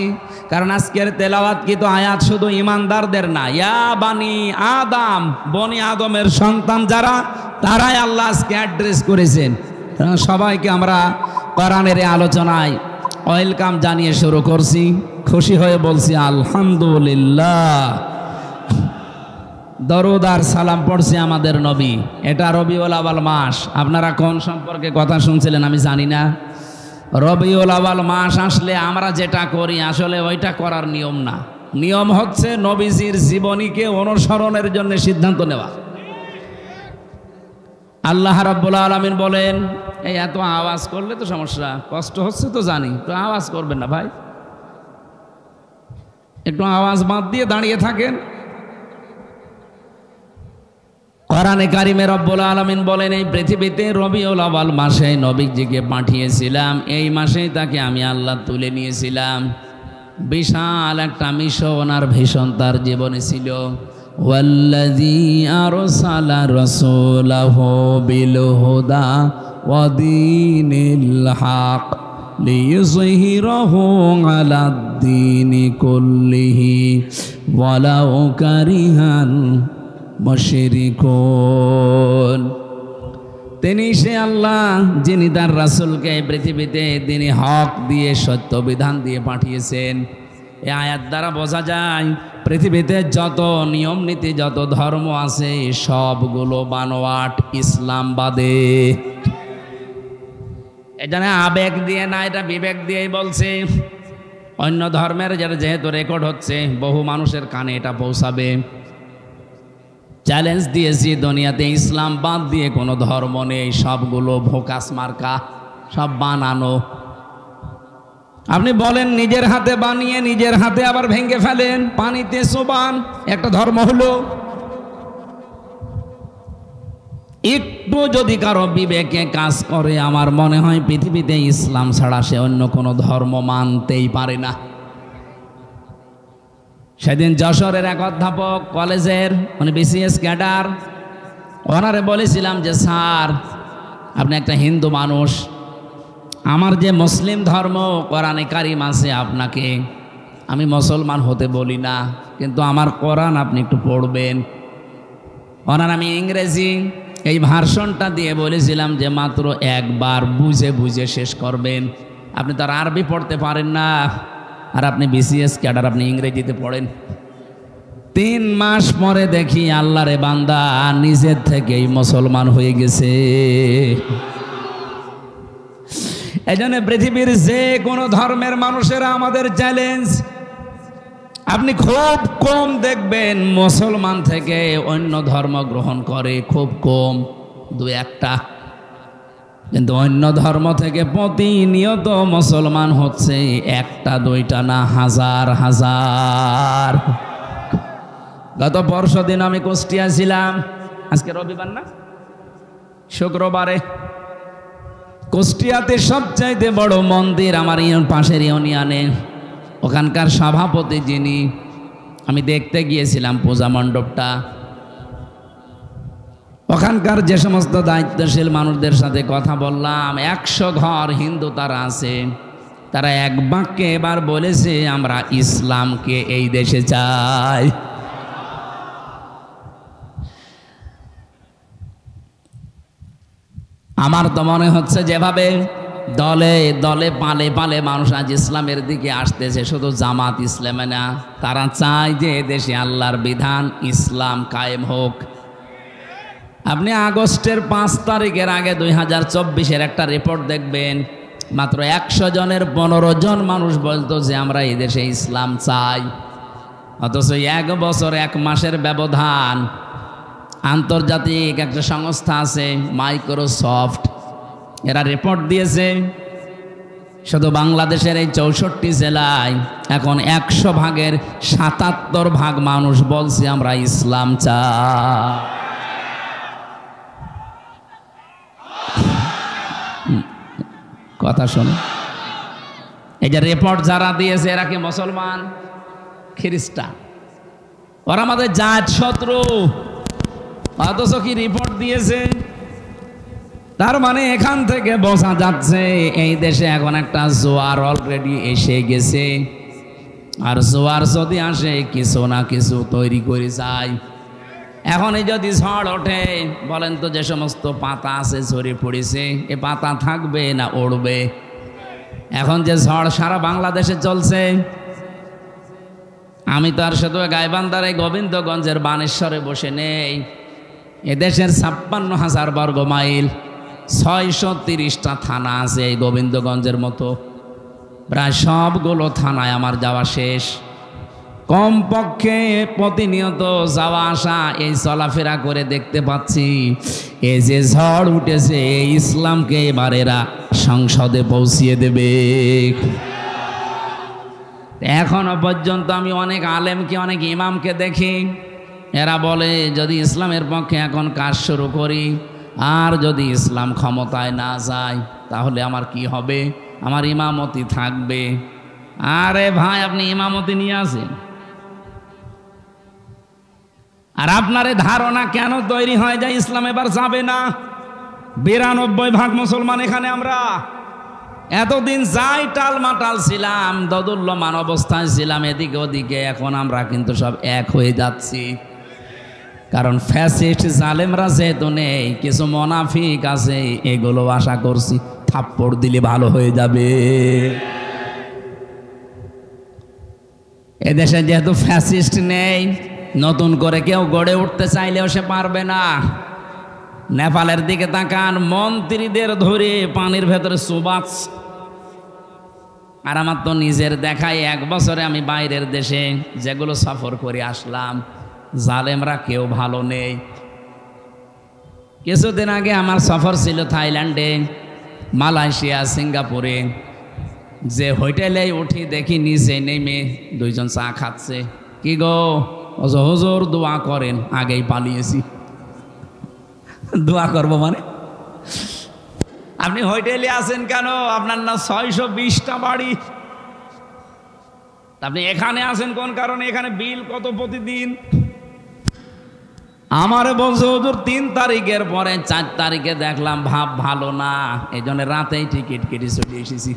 কারণ আজকের তেলাওয়াত কিন্তু আয়াত শুধু ইমানদারদের না, ইয়া বানি আদম, বনি আদমের সন্তান যারা, তারাই আল্লাহ আজকে অ্যাড্রেস করেছেন। সবাইকে আমরা কোরআনের আলোচনায় ওয়েলকাম জানিয়ে শুরু করছি। খুশি হয়ে বলছি আলহামদুলিল্লাহ। দরুদ আর সালাম পড়ছি আমাদের নবী। এটা রবিউল আউয়াল মাস। আপনারা কোন সম্পর্কে কথা শুনছিলেন আমি জানি না। রবিউল আউয়াল মাস আসলে আমরা যেটা করি আসলে ওইটা করার নিয়ম না। নিয়ম হচ্ছে নবীজির জীবনীকে অনুসরণের জন্য সিদ্ধান্ত নেওয়া। আল্লাহ রাব্বুল আলামিন বলেন, এই এত আওয়াজ করলে তো সমস্যা, কষ্ট হচ্ছে তো জানি, তো আওয়াজ করবেন না ভাই, একটু আওয়াজ বাদ দিয়ে দাঁড়িয়ে থাকেন। কোরআনে কারিমে রব্বুল আলামিন বলেন, এই পৃথিবীতে রবিউল আউয়াল মাসে নবীজিকে পাঠিয়েছিলাম, এই মাসেই তাকে আমি আল্লাহ তুলে নিয়েছিলাম। বিশাল একটা মিশন আর ভীষণ তার জীবনে ছিল। ওয়াল্লাযী আরসালা রাসূলাহু বিল হুদা ওয়া দীনিল হক লিইয়ুযহিরাহু আলাদ দীনি কুল্লিহি ওয়ালাউ কারিহাল মুশরিকুন। তিনি সে আল্লাহ যিনি তার রাসূলকে পৃথিবীতে তিনি হক দিয়ে সত্য বিধান দিয়ে পাঠিয়েছেন। এই আয়াত দ্বারা বোঝা যায় পৃথিবীতে যত নিয়ম নীতি যত ধর্ম আছে সবগুলো বানোয়াট, ইসলাম বাদে। এখানে আবেগ দিয়ে না, এটা বিবেক দিয়েই বলছে। অন্য ধর্মের যেহেতু রেকর্ড হচ্ছে, বহু মানুষের কানে এটা পৌঁছাবে। চ্যালেঞ্জ দিয়েছি, দুনিয়াতে ইসলাম বাদ দিয়ে কোনো ধর্ম নেই, সবগুলো ভোকাস মার্কা, সব বানানো। আপনি বলেন নিজের হাতে বানিয়ে নিজের হাতে আবার ভেঙে ফেলেন, পানিতে চোবান, একটা ধর্ম হলো। একটু যদি কারো বিবেকে কাজ করে, আমার মনে হয় পৃথিবীতে ইসলাম ছাড়া সে অন্য কোনো ধর্ম মানতেই পারে না। সেদিন যশোরের এক অধ্যাপক কলেজের, উনি বিসিএস ক্যাডার, ওনারে বলেছিলাম যে স্যার আপনি একটা হিন্দু মানুষ, আমার যে মুসলিম ধর্ম কোরআনে কারিম আছে, আপনাকে আমি মুসলমান হতে বলি না, কিন্তু আমার কোরআন আপনি একটু পড়বেন। ওনার আমি ইংরেজি এই ভার্সনটা দিয়ে বলেছিলাম যে মাত্র একবার বুঝে বুঝে শেষ করবেন। আপনি তো আর আরবি পড়তে পারেন না, আর আপনি বিসিএস ক্যাডার, আপনি ইংরেজিতে পড়েন। 3 মাস পরে দেখি আল্লাহরে বান্দা নিজের থেকেই মুসলমান হয়ে গেছে। এজন্য পৃথিবীর যে কোনো ধর্মের মানুষেরা আমাদের চ্যালেঞ্জ, আপনি খুব কম দেখবেন মুসলমান থেকে অন্য ধর্ম গ্রহণ করে, খুব কম, 2-1টা। কিন্তু অন্য ধর্ম থেকে প্রতিনিয়ত মুসলমান হচ্ছে 1টা 2টা না, হাজার হাজার। গত পরশুদিন আমি কুষ্টিয়া ছিলাম, আজকে রবিবার না, শুক্রবারে। কুষ্টিয়াতে সবচাইতে বড় মন্দির আমার পাশের ইউনিয়নে, ওখানকার সভাপতি যিনি, আমি দেখতে গিয়েছিলাম পূজা মণ্ডপটা। ওখানকার যে সমস্ত দায়িত্বশীল মানুষদের সাথে কথা বললাম, 100 ঘর হিন্দু তারা আছে, তারা এক বাক্যে এবার বলেছে আমরা ইসলামকে এই দেশে চাই। আমার তো মনে হচ্ছে যেভাবে দলে দলে পালে পালে মানুষ আজ ইসলামের দিকে আসতেছে, শুধু জামাত ইসলামে না, তারা চায় যে দেশে আল্লাহর বিধান ইসলাম কায়েম হোক। আপনি আগস্টের 5 তারিখের আগে 2024-এর একটা রিপোর্ট দেখবেন, মাত্র 100 জনের 15 জন মানুষ বলতো যে আমরা এই দেশে ইসলাম চাই। অথচ 1 বছর 1 মাসের ব্যবধান, আন্তর্জাতিক একটা সংস্থা আছে মাইক্রোসফট, এরা রিপোর্ট দিয়েছে শুধু বাংলাদেশের এই 64 জেলায় এখন 100 ভাগের 77 ভাগ মানুষ বলছে আমরা ইসলাম চাই। কথা শোনো, এই যে রিপোর্ট যারা দিয়েছে এরা কি মুসলমান, খ্রিস্টান? ওরা আমাদের জাত শত্রু, অথচ কি রিপোর্ট দিয়েছে। তার মানে এখান থেকে বোঝা যাচ্ছে এই দেশে এখন একটা জোয়ার অলরেডি এসে গেছে, আর জোয়ার যদি আসে কিছু না কিছু তৈরি করে যায়। এখন এই যদি ঝড় ওঠে, বলেন তো যে সমস্ত পাতা আছে ঝরে পড়েছে, এ পাতা থাকবে না উড়বে? এখন যে ঝড় সারা বাংলাদেশে চলছে, আমি তো আর শুধু গাইবান্ধার এই গোবিন্দগঞ্জের বানেশ্বরে বসে নেই, এদেশের 56,000 বর্গ মাইল, 630টা থানা আছে এই গোবিন্দগঞ্জের মতো, প্রায় সবগুলো থানায় আমার যাওয়া শেষ। কমপক্ষে প্রতিনিয়ত যাওয়া আসা এই চলাফেরা করে দেখতে পাচ্ছি এই যে ঝড় উঠেছে এই ইসলামকে এবার এরা সংসদে পৌঁছিয়ে দেবে। এখনো পর্যন্ত আমি অনেক আলেমকে অনেক ইমামকে দেখি, এরা বলে যদি ইসলামের পক্ষে এখন কাজ শুরু করি আর যদি ইসলাম ক্ষমতায় না যায় তাহলে আমার কি হবে, আমার ইমামতি থাকবে। আরে ভাই, আপনি ইমামতি নিয়ে আসেন, আর আপনার এই ধারণা কেন তৈরি হয় যে ইসলাম এবার যাবে না? 92% মুসলমান এখানে। আমরা এতদিন যাই টালমাটাল ছিলাম, দোদুল্যমান অবস্থায় ছিলাম এদিকে ওদিকে, এখন আমরা কিন্তু সব এক হয়ে যাচ্ছি। কারণ ফ্যাসিস্ট জালেমরা যেহেতু নেই, কিছু মুনাফিক আছে, এগুলো আশা করছি থাপ্পড় দিলে ভালো হয়ে যাবে। এদেশে যেহেতু ফ্যাসিস্ট নেই, নতুন করে কেউ গড়ে উঠতে চাইলেও সে পারবে না। নেপালের দিকে তাকান, মন্ত্রীদের ধরে পানির ভেতরে চুবাচ। আর আমার তো নিজের দেখায় 1 বছরে আমি বাইরের দেশে যেগুলো সফর করে আসলাম, জালেমরা কেউ ভালো নেই। কিছুদিন আগে আমার সফর ছিল থাইল্যান্ডে, মালয়েশিয়া, সিঙ্গাপুরে। যে হোটেলে উঠি দেখি নিচে নেমে 2 জন চা খাচ্ছে। কি গো, হুজুর দোয়া করেন, আগেই পালিয়েছি। দোয়া করবো মানে? আপনি হোটেলে আছেন কেন? আপনার না 620টা বাড়ি, আপনি এখানে আছেন কোন কারণে? এখানে বিল কত প্রতিদিন? আমারে বলছে হুজুর 3 তারিখের পরে 4 তারিখে দেখলাম ভাব ভালো না, এই জন্য রাতেই টিকিট কেটে চলে এসেছি।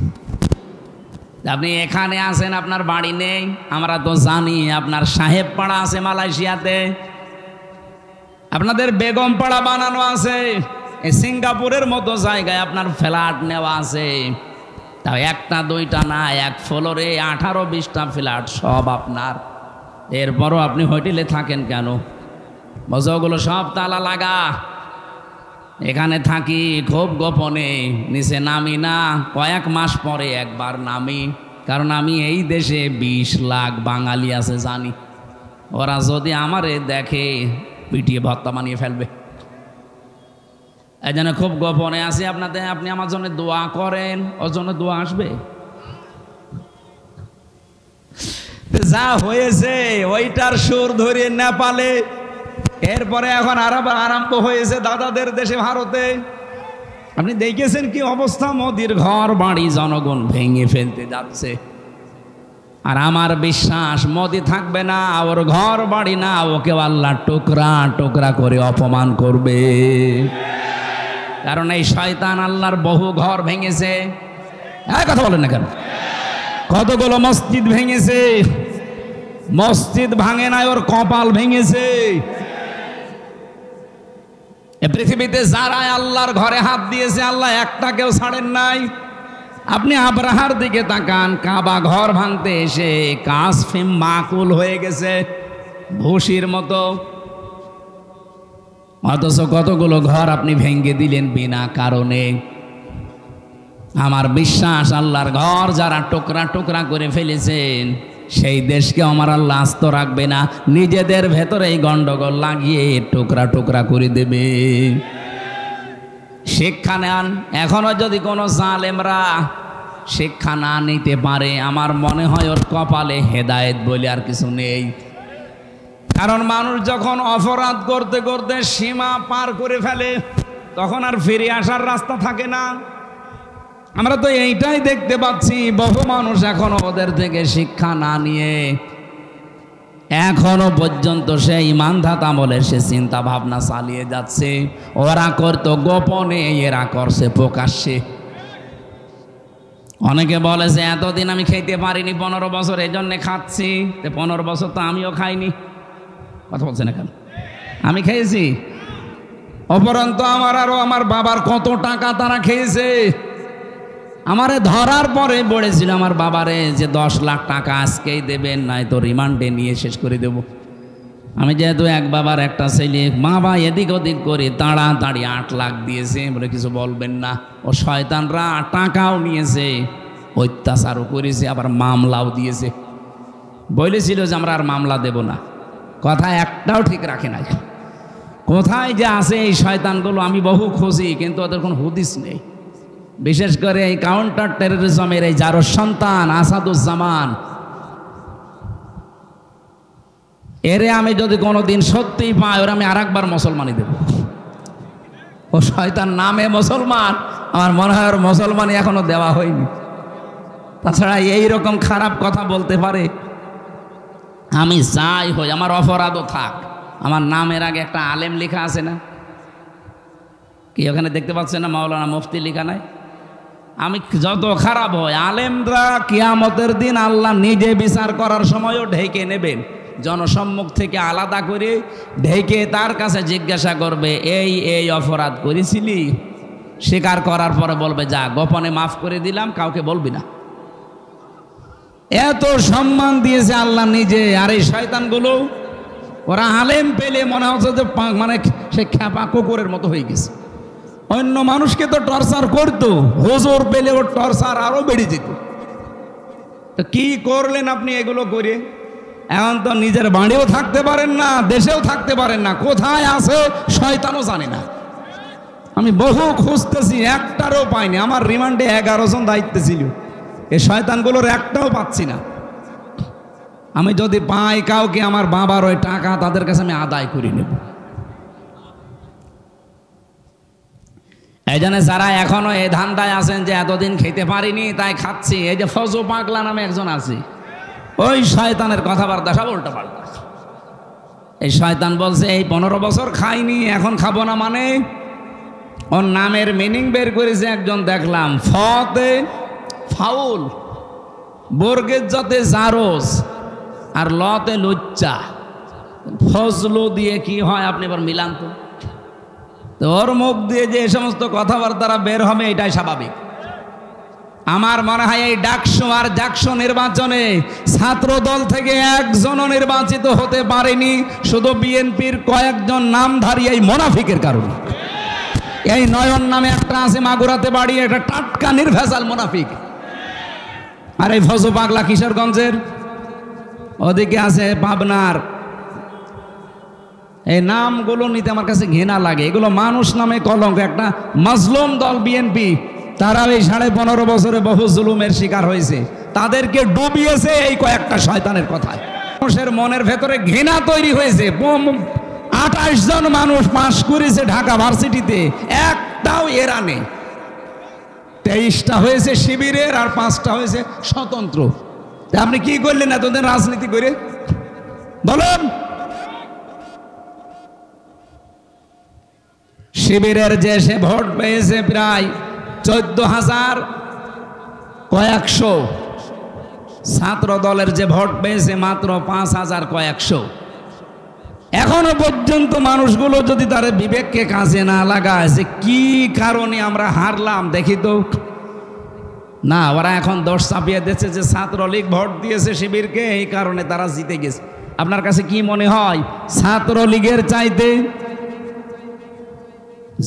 আপনি এখানে আছেন, আপনার বাড়ি নেই। আমরা তো জানি আপনার সাহেব পাড়া আছে মালয়েশিয়াতে, আপনাদের বেগম পাড়া বানানো আছে, এই সিঙ্গাপুরের মতো জায়গায় আপনার ফ্ল্যাট নেওয়া আছে। তাও 1টা 2টা না, 1 ফ্লোরে 18-20টা ফ্ল্যাট সব আপনার। এরপরও আপনি হোটেলে থাকেন কেন? বছরগুলো সব তালা লাগা। এখানে থাকি খুব গোপনে, নিচে নামি না, কয়েক মাস পরে একবার নামি। কারণ আমি এই দেশে 20 লাখ বাঙালি আছে জানি, ওরা যদি আমারে দেখে পিটিয়ে ভর্তা বানিয়ে ফেলবে। এই জন্য খুব গোপনে আছি আপনাদের। আপনি আমার জন্য দোয়া করেন, ওর জন্য দোয়া আসবে। যা হয়েছে ওইটার সুর ধরে নেপালে, এরপরে এখন আরম্ভ হয়েছে দাদাদের দেশে ভারতে। আপনি দেখেছেন কি অবস্থা? মোদির ঘর বাড়ি জনগণ ভেঙে ফেলতে যাচ্ছে। আর আমার বিশ্বাস মোদি থাকবে না, ওর ঘর বাড়ি না, ওকে আল্লাহ টুকরা টুকরা করে অপমান করবে। কারণ এই শয়তান আল্লাহর বহু ঘর ভেঙেছে। কথা বলেন না কেন? কতগুলো মসজিদ ভেঙেছে। মসজিদ ভাঙে নাই, ওর কপাল ভেঙেছে। পৃথিবীতে যারা আল্লাহর ঘরে হাত দিয়েছে, আল্লাহ একটাকেও ছাড়েন নাই। আপনি আব্রাহার দিকে তাকান, কাবা ঘর ভাঙতে এসে কাসফিম মাকুল হয়ে গেছে ভুসির মতো। অথচ কতগুলো ঘর আপনি ভেঙে দিলেন বিনা কারণে। আমার বিশ্বাস আল্লাহর ঘর যারা টুকরা টুকরা করে ফেলেছেন, সেই দেশকে আমার আল্লাহ আস্ত রাখবে না, নিজেদের ভেতরেই গন্ডগোল লাগিয়ে টুকরা টুকরা করে দেবে। শিক্ষা নেন। এখনো যদি কোনো জালেমরা শিক্ষা না নিতে পারে, আমার মনে হয় ওর কপালে হেদায়েত বলে আর কিছু নেই। কারণ মানুষ যখন অপরাধ করতে করতে সীমা পার করে ফেলে, তখন আর ফিরে আসার রাস্তা থাকে না। আমরা তো এইটাই দেখতে পাচ্ছি, বহু মানুষ এখনো ওদের থেকে শিক্ষা না নিয়ে এখনো পর্যন্ত সে ইমানধাত আমলের সে চিন্তা ভাবনা চালিয়ে যাচ্ছে। ওরা করতো গোপনে, এরা করছে প্রকাশ্যে। অনেকে বলে যে এতদিন আমি খেতে পারিনি 15 বছর, এই জন্যে খাচ্ছি। 15 বছর তো আমিও খাইনি। কথা বলছে না কেন? আমি খেয়েছি। অপরন্ত আমার আরো আমার বাবার কত টাকা তারা খেয়েছে। আমারে ধরার পরে বলেছিল আমার বাবারে যে 10 লাখ টাকা আজকেই দেবেন, নাই তো রিমান্ডে নিয়ে শেষ করে দেব। আমি যেহেতু এক বাবার একটা ছেলে, বাবা এদিক ওদিক করে তাড়াতাড়ি 8 লাখ দিয়েছে, বলে কিছু বলবেন না। ও শয়তানরা টাকাও নিয়েছে, অত্যাচারও করেছে, আবার মামলাও দিয়েছে। বলেছিল যে আমরা আর মামলা দেব না, কথা একটাও ঠিক রাখে নাই। কোথায় যে আছে এই শয়তানগুলো আমি বহু খুঁজি, কিন্তু ওদের কোনো হুদিস নেই। বিশেষ করে এই কাউন্টার টেরোরিজমের এই যার সন্তান আসাদুজ্জামান, এরে আমি যদি কোনোদিন সত্যিই পাই, ওরা আমি আর একবার মুসলমানই দেব। ও শয়তান নামে মুসলমান, আমার মনে হয় ওর মুসলমানই এখনো দেওয়া হয়নি। তাছাড়া এইরকম খারাপ কথা বলতে পারে। আমি যাই হই, আমার অপরাধও থাক, আমার নামের আগে একটা আলেম লেখা আছে না? কি ওখানে দেখতে পাচ্ছেন না মাওলানা মুফতি লেখা নাই? আমি যত খারাপ হয়, আলেমরা কিয়ামতের দিন আল্লাহ নিজে বিচার করার সময়ও ঢেকে নেবেন, জনসম্মুখ থেকে আলাদা করে ঢেকে তার কাছে জিজ্ঞাসা করবে, এই এই অপরাধ করেছিলি? স্বীকার করার পরে বলবে, যা গোপনে মাফ করে দিলাম, কাউকে বলবি না। এত সম্মান দিয়েছে আল্লাহ নিজে। আর এই শয়তানগুলো, ওরা আলেম পেলে মনে হচ্ছে যে মানে সে খ্যাপা কুকুরের মতো হয়ে গেছে। অন্য মানুষকে তো টর্চার করতো, হুজুর পেলে ওর টর্চার আরো বেড়ে যেত। তো কি করলেন আপনি এগুলো করে? এখন তো নিজের বাড়িও থাকতে পারেন না, দেশেও থাকতে পারেন না, কোথায় আছে শয়তানও জানে না। আমি বহু খুঁজতেছি, একটারও পাইনি। আমার রিমান্ডে 11 জন দায়িত্বে ছিল, এই শয়তানগুলোর একটাও পাচ্ছি না। আমি যদি পাই কাউকে, আমার বাবার ওই টাকা তাদের কাছে আমি আদায় করে নেব। এই জন্য যারা এখনো এই ধান্দায় আছেন যে এতদিন খেতে পারিনি তাই খাচ্ছি, এই যে ফজু পাগলা নামে একজন আছে, ওই শয়তানের কথাবার্তা সব উল্টো পাল্টা। এই শয়তান বলছে এই 15 বছর খাইনি, এখন খাবো না, মানে ওর নামের মিনিং বের করেছে একজন, দেখলাম ফতে ফাউল, বর্গের যাতে জারজ, আর লতে লুচ্চা, ফজলু দিয়ে কি হয় আপনি এবার মিলান তো। ওর মুখ দিয়ে যে সমস্ত কথাবার্তারা বের হবে এটাই স্বাভাবিক। আমার মনে হয় এই ডাকসু আর জাকসু নির্বাচনে ছাত্র দল থেকে একজনও নির্বাচিত হতে পারেনি, শুধু বিএনপির কয়েকজন নামধারী এই মুনাফিকের কারণে। এই নয়ন নামে একটা আছে মাগুরাতে বাড়ি, এটা টাটকা নির্ভেজাল মুনাফিক। আর এই ফজু পাগলা কিশোরগঞ্জের, ওদিকে আছে পাবনার। এই নামগুলো নিতে আমার কাছে ঘৃণা লাগে, এগুলো মানুষ নামে কলঙ্ক। একটা মাজলুম দল বিএনপি, তারা এই 15.5 বছরে বহু জুলুমের শিকার হয়েছে, তাদেরকে ডুবিয়েছে এই কয়েকটা শয়তানের কথায়। মানুষের মনের ভেতরে ঘৃণা তৈরি হয়েছে। 28 জন মানুষ পাশ করেছে ঢাকা ভার্সিটিতে, একটাও এরা নেই। 23টা হয়েছে শিবিরের আর 5টা হয়েছে স্বতন্ত্র। আপনি কি করলেন এতদিন রাজনীতি করে বলেন? শিবিরের যে সে ভোট পেয়েছে প্রায় 14,000 কয়েকশো, ছাত্র দলের যে ভোট পেয়েছে মাত্র 5,000 কয়েকশো। এখনো পর্যন্ত মানুষগুলো যদি তার বিবেককে কাজে না লাগায় যে কি কারণে আমরা হারলাম দেখি তো, না, ওরা এখন দোষ চাপিয়ে দিচ্ছে যে ছাত্রলীগ ভোট দিয়েছে শিবিরকে, এই কারণে তারা জিতে গেছে। আপনার কাছে কি মনে হয় ছাত্রলীগের চাইতে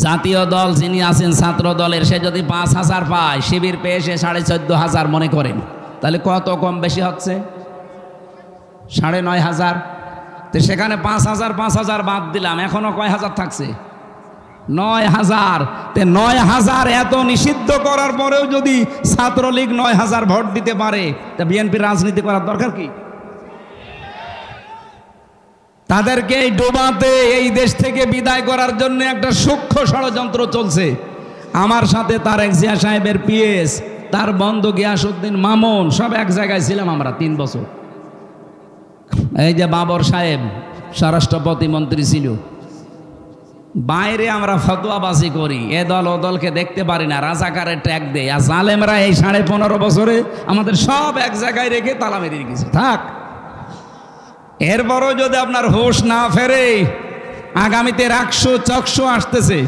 জাতীয় দল যিনি আছেন ছাত্র দলের, সে যদি 5,000 পায়, শিবির পেয়ে সে 14,500 মনে করেন, তাহলে কত কম বেশি হচ্ছে? 9,500। তো সেখানে 5,000 বাদ দিলাম, এখনো কয় হাজার থাকছে? 9,000। 9,000 এত নিষিদ্ধ করার পরেও যদি ছাত্রলীগ 9,000 ভোট দিতে পারে, তা বিএনপির রাজনীতি করার দরকার কি? তাদেরকে ডোবাতে, এই দেশ থেকে বিদায় করার জন্য একটা সূক্ষ্ম ষড়যন্ত্র চলছে। আমার সাথে তারেক জিয়া সাহেবের পিএস, তার বন্ধু গিয়াসউদ্দিন মামুন, সব এক জায়গায় ছিলাম আমরা 3 বছর। এই যে বাবর সাহেব স্বরাষ্ট্র প্রতিমন্ত্রী ছিল, বাইরে আমরা ফতোয়াবাজি করি, এ দল ও দলকে দেখতে পারি না, রাজাকারের ট্যাগ দেয়। আর জালেমরা এই 15.5 বছরে আমাদের সব এক জায়গায় রেখে তালা মেরে গেছে। থাক, এরপরও যদি আপনার হোশ না ফেরে, আগামীতে 100 আসতেছে,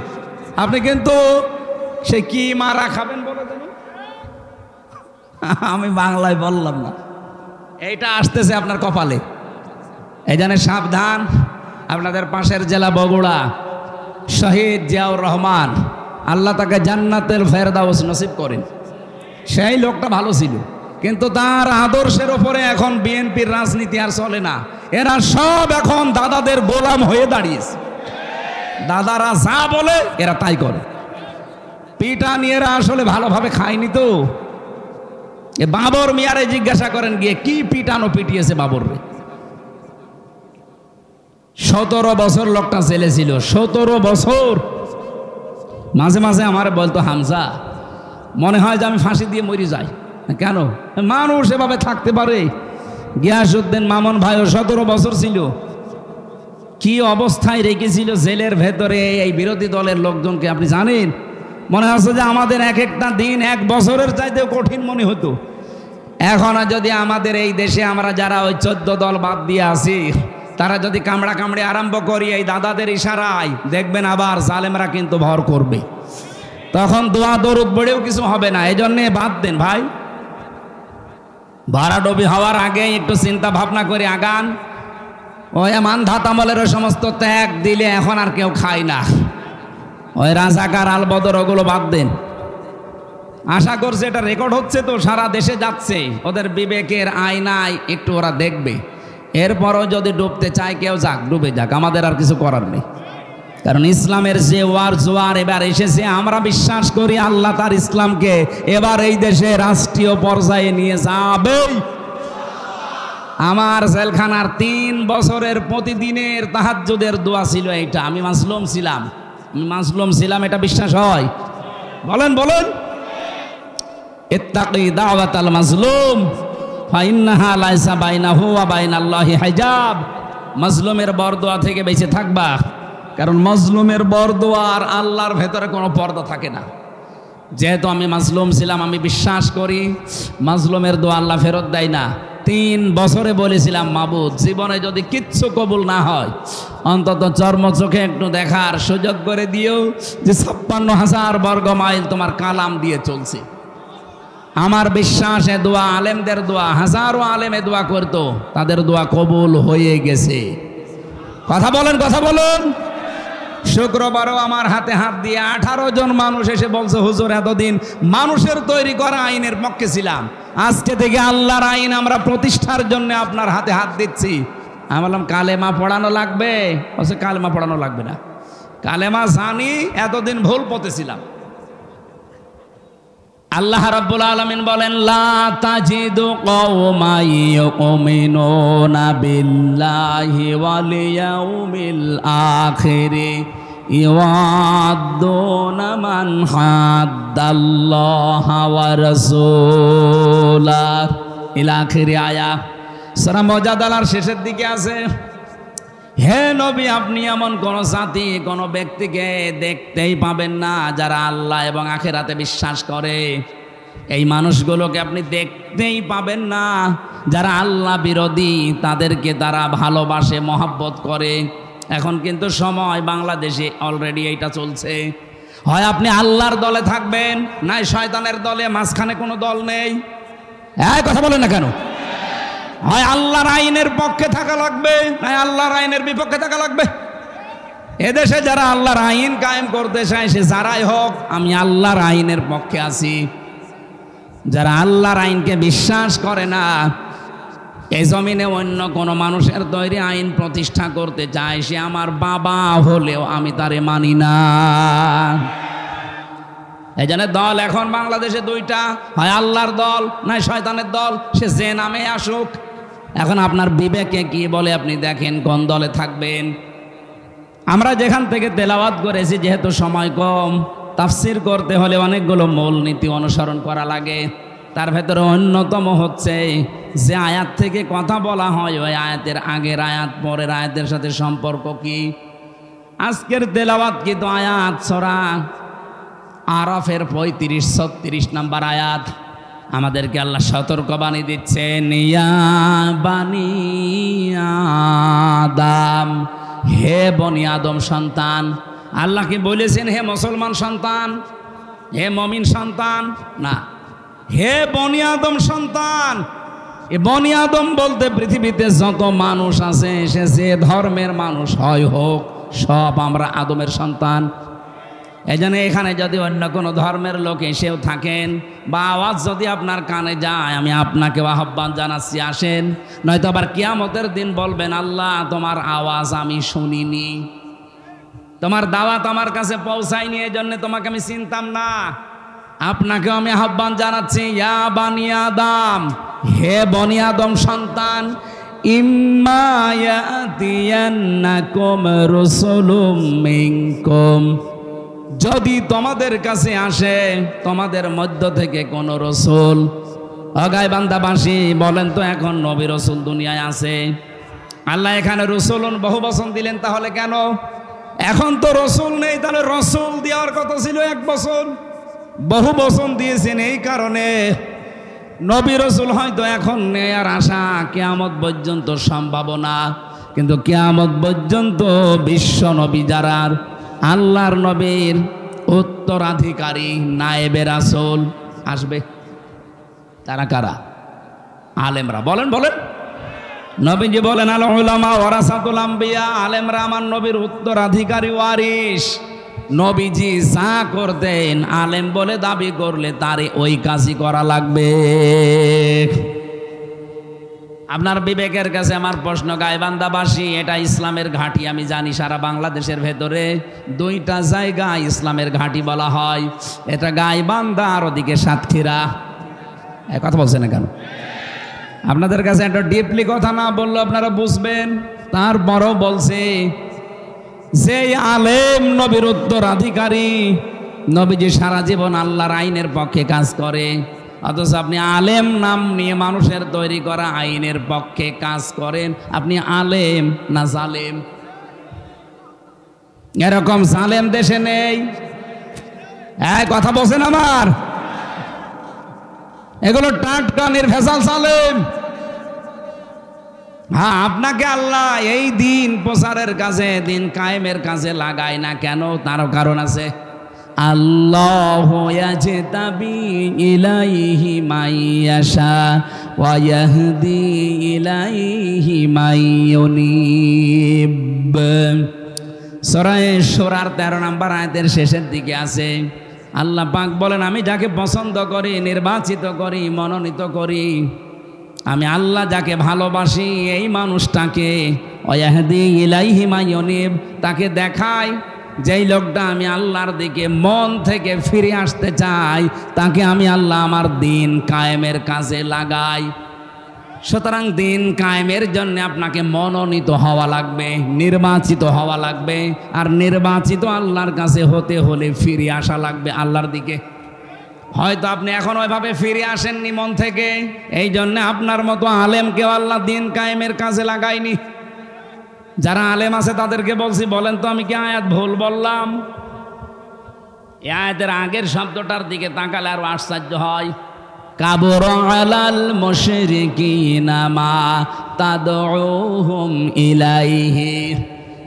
আপনি কিন্তু সে কি মারা খাবেন বলে দেন। আমি বাংলায় বললাম না, এইটা আসতেছে আপনার কপালে। এই জন্য সাবধান। আপনাদের পাশের জেলা বগুড়া, শহীদ জিয়াউর রহমান, আল্লাহ তাকে জান্নাতের ফেরদাউস নসিব করেন। সেই লোকটা ভালো ছিল, কিন্তু তার আদর্শের উপরে এখন বিএনপির রাজনীতি আর চলে না। এরা সব এখন দাদাদের গোলাম হয়ে দাঁড়িয়েছে। দাদারা যা বলে এরা তাই করে। পিটানি এরা আসলে ভালোভাবে খায়নি তো। এ বাবর মিয়ারে জিজ্ঞাসা করেন গিয়ে কি পিটানো পিটিয়েছে বাবর রে। 17 বছর লোকটা জেলে ছিল, 17 বছর। মাঝে মাঝে আমার বলতো, হামজা মনে হয় যে আমি ফাঁসি দিয়ে মরে যাই। কেন? মানুষ এভাবে থাকতে পারে? গিয়াসউদ্দিন মামুন ভাইও 17 বছর ছিল। কি অবস্থায় রেখেছিল জেলের ভেতরে এই বিরোধী দলের লোকজনকে আপনি জানেন? মনে হচ্ছে যে আমাদের এক একটা দিন 1 বছরের চাইতেও কঠিন মনে হতো। এখন যদি আমাদের এই দেশে আমরা যারা ওই 14 দল বাদ দিয়ে আছি, তারা যদি কামড়া কামড়ে আরম্ভ করি এই দাদাদের ইশারায়, দেখবেন আবার জালেমরা কিন্তু ভর করবে। তখন দোয়া দরুদ পড়েও কিছু হবে না। এই জন্যে বাদ দেন ভাই, ভাড়াডবি হওয়ার আগে একটু চিন্তা ভাবনা করে আগান। ওই মানধাত আমলের সমস্ত ত্যাগ দিলে এখন আর কেউ খায় না। ওই রাজাকার আলবদর ওগুলো বাদ দেন। আশা করছে এটা রেকর্ড হচ্ছে তো, সারা দেশে যাচ্ছে, ওদের বিবেকের আয়নায় একটু ওরা দেখবে। এরপরও যদি ডুবতে চায় কেউ যাক, ডুবে যাক, আমাদের আর কিছু করার নেই। কারণ ইসলামের যে ওয়ার জোয়ার এবার এসেছে, আমরা বিশ্বাস করি আল্লাহ তার ইসলামকে এবার এই দেশে রাষ্ট্রীয় পর্যায়ে নিয়ে যাবে। আমার জেলখানার 3 বছরের প্রতিদিনের তাহাজ্জুদের দোয়া ছিল এইটা। আমি মাজলুম ছিলাম, এটা বিশ্বাস হয়? বলেন বলেন। ইত্তাকি দাওয়াতাল মাজলুম ফাইন্নাহা লাইসা বাইনাহু ওয়া বাইনাল্লাহি হিজাব। মাজলুমের বরদোয়া থেকে বেঁচে থাকবা, কারণ মাজলুমের বরদোয়া আর আল্লাহর ভেতরে কোনো পর্দা থাকে না। যেহেতু আমি মাজলুম ছিলাম, আমি বিশ্বাস করি মাজলুমের দোয়া আল্লাহ ফেরত দেয় না। 3 বছরে বলেছিলাম, মাবুদ জীবনে যদি কিচ্ছু কবুল না হয়, অন্তত চর্ম চোখে একটু দেখার সুযোগ করে দিও যে 56,000 বর্গ মাইল তোমার কালাম দিয়ে চলছে। আমার বিশ্বাস এ দোয়া আলেমদের দোয়া, হাজারো আলেমে দোয়া করতো, তাদের দোয়া কবুল হয়ে গেছে। কথা বলেন, কথা বলুন। শুক্রবারও আমার হাতে হাত দিয়ে 18 জন মানুষ এসে বলছে, হুজুর এতদিন মানুষের তৈরি করা আইনের পক্ষে ছিলাম, আজকে থেকে আল্লাহর আইন আমরা প্রতিষ্ঠার জন্য আপনার হাতে হাত দিচ্ছি। আমি বললাম, কালেমা পড়ানো লাগবে? বলছে কালেমা পড়ানো লাগবে না, কালেমা জানি, এতদিন ভুল পথে ছিলাম। আল্লাহ রাব্বুল আলামিন বলেন, লা তাজিদু কওমান ইউমিনুনা বিল্লাহি ওয়াল ইয়াউমিল আখির ইওয়াদ্দুনা মান হাদ্দাল্লাহা ওয়া রাসূলাহ ইলা আখিরি আয়াত। সূরা মুজাদালার শেষের দিকে আছে, হে নবী আপনি এমন কোন জাতি, কোন ব্যক্তিকে দেখতেই পাবেন না যারা আল্লাহ এবং আখিরাতে বিশ্বাস করে। এই মানুষগুলোকে আপনি দেখতেই পাবেন না যারা আল্লাহ বিরোধী, তাদেরকে তারা ভালোবাসে, মহব্বত করে। এখন কিন্তু সময় বাংলাদেশে অলরেডি এইটা চলছে, হয় আপনি আল্লাহর দলে থাকবেন, নাই শয়তানের দলে, মাঝখানে কোনো দল নেই। এই কথা বলেন না কেন? হয় আল্লাহর আইনের পক্ষে থাকা লাগবে, নাই আল্লাহর আইনের বিপক্ষে থাকা লাগবে। এদেশে যারা আল্লাহর আইন কায়েম করতে চায় সে যারাই হোক, আমি আল্লাহর আইনের পক্ষে আছি। যারা আল্লাহর আইনকে বিশ্বাস করে না, এই জমিনে অন্য কোনো মানুষের তৈরি আইন প্রতিষ্ঠা করতে চায়, সে আমার বাবা হলেও আমি তারে মানি না। এই জন্য দল এখন বাংলাদেশে 2টা, হয় আল্লাহর দল নাই শয়তানের দল, সে যে নামে আসুক। এখন আপনার বিবেকে কি বলে আপনি দেখেন কোন দলে থাকবেন। আমরা যেখান থেকে তেলাওয়াত করেছি, যেহেতু সময় কম, তাফসির করতে হলে অনেকগুলো মূলনীতি অনুসরণ করা লাগে। তার ভেতরে অন্যতম হচ্ছে যে আয়াত থেকে কথা বলা হয়, ওই আয়াতের আগের আয়াত পরের আয়াতের সাথে সম্পর্ক কি। আজকের তেলাওয়াত কিন্তু আয়াত সূরা আরাফের 35-36 নম্বর আয়াত। আমাদেরকে আল্লাহ সতর্কবাণী দিচ্ছেন, ইয়া বানি আদম, হে বনি আদম সন্তান। আল্লাহ কি বলেছেন হে মুসলমান সন্তান, হে মুমিন সন্তান? না, হে বনি আদম সন্তান। এ বনি আদম বলতে পৃথিবীতে যত মানুষ আছে, সে যে ধর্মের মানুষ হয় হোক, সব আমরা আদমের সন্তান। এই জন্য এখানে যদি অন্য কোনো ধর্মের লোক এসেও থাকেন বা আওয়াজ যদি আপনার কানে যায়, আমি আপনাকেও আহ্বান জানাচ্ছি, আসেন। নয়তো আবার কিয়ামতের দিন বলবেন, আল্লাহ তোমার আওয়াজ আমি শুনিনি, তোমার দাওয়াত আমার কাছে পৌঁছায়নি, এই জন্য তোমাকে আমি চিনতাম না। আপনাকেও আমি আহ্বান জানাচ্ছি, ইয়া বানি আদম, হে বনি আদম সন্তান, ইম্মা ইয়াতিয়ান্নাকুম রাসূলুম মিনকুম, যদি তোমাদের কাছে আসে তোমাদের মধ্য থেকে কোন রসুল। গাইবান্ধাবাসী বলেন তো, এখন নবী রসুল দুনিয়ায় আছে? আল্লাহ এখানে রসুলুন বহু বচন দিলেন, তাহলে কেন? এখন তো রসুল নেই, তাহলে রসুল দেওয়ার কথা ছিল এক বচন, বহু বচন দিয়েছেন এই কারণে। নবী রসুল হয়তো এখন নেই আর আশা কিয়ামত পর্যন্ত সম্ভাবনা, কিন্তু কিয়ামত পর্যন্ত বিশ্ব নবী যারা আল্লাহর নবীর উত্তরাধিকারী নায়েবে রাসূল আসবে, তারা কারা? আলেমরা। বলেন বলেন। নবীজি বলেন, আল উলামা ওয়ারাসাতুল আম্বিয়া, আলেমরা আমার নবীর উত্তরাধিকারী ওয়ারিস। নবীজি যা করতেন আলেম বলে দাবি করলে তারে ওই কাজই করা লাগবে। আপনার বিবেকের কাছে আমার প্রশ্ন, গাইবান্ধাবাসী এটা ইসলামের ঘাঁটি, আমি জানি সারা বাংলাদেশের ভেতরে দুইটা জায়গা ইসলামের ঘাঁটি বলা হয়, এটা গাইবান্ধা আর ওদিকে সাতক্ষীরা। কথা বলছেন না কেন? আপনাদের কাছে একটা ডিপলি কথা না বললে আপনারা বুঝবেন, তারপরও বলছে যে আলেম নবীর উত্তরাধিকারী, নবীজি সারা জীবন আল্লাহর আইনের পক্ষে কাজ করে, অথচ আপনি আলেম নাম নিয়ে মানুষের তৈরি করা আইনের পক্ষে কাজ করেন। আপনি আলেম না জালেম? এরকম জালেম দেশে নেই। কথা বলছেন আমার? এগুলো টাটকা নির্ভেজাল জালেম। হ্যাঁ, আপনাকে আল্লাহ এই দিন প্রচারের কাজে, দিন কায়েমের কাজে লাগায় না কেন? তারও কারণ আছে। আল্লাহু ইয়াজতাবি ইলাইহি মাইয়াশা ওয়া ইয়াহদি ইলাইহি মাইয়ুনিব। সূরা শুরার 13 নম্বর আয়াতের শেষের দিকে আছে, আল্লাহ পাক বলেন, আমি যাকে পছন্দ করি, নির্বাচিত করি, মনোনীত করি, আমি আল্লাহ যাকে ভালোবাসি এই মানুষটাকে ওয়াহদি ইলাইহি মাইয়ুনিব, তাকে দেখাই যেই লোকটা আমি আল্লাহর দিকে মন থেকে ফিরে আসতে চাই, তাকে আমি আল্লাহ আমার দিন কায়েমের কাজে লাগাই। সুতরাং দিন কায়েমের জন্য আপনাকে মনোনীত হওয়া লাগবে, নির্বাচিত হওয়া লাগবে, আর নির্বাচিত আল্লাহর কাছে হতে হলে ফিরে আসা লাগবে আল্লাহর দিকে। হয়তো আপনি এখন ওইভাবে ফিরে আসেননি মন থেকে, এই জন্য আপনার মতো আলেমকেও আল্লাহ দিন কায়েমের কাজে লাগায়নি। যারা আলেম আছে তাদেরকে বলছি, বলেন তো আমি কি আয়াত ভুল বললাম? এই আয়াতের আগের শব্দটার দিকে তাকালে আরো আশ্চর্য হয়। কাবুরা আলাল মুশরিকিনা মা তাদউহুম ইলাইহি।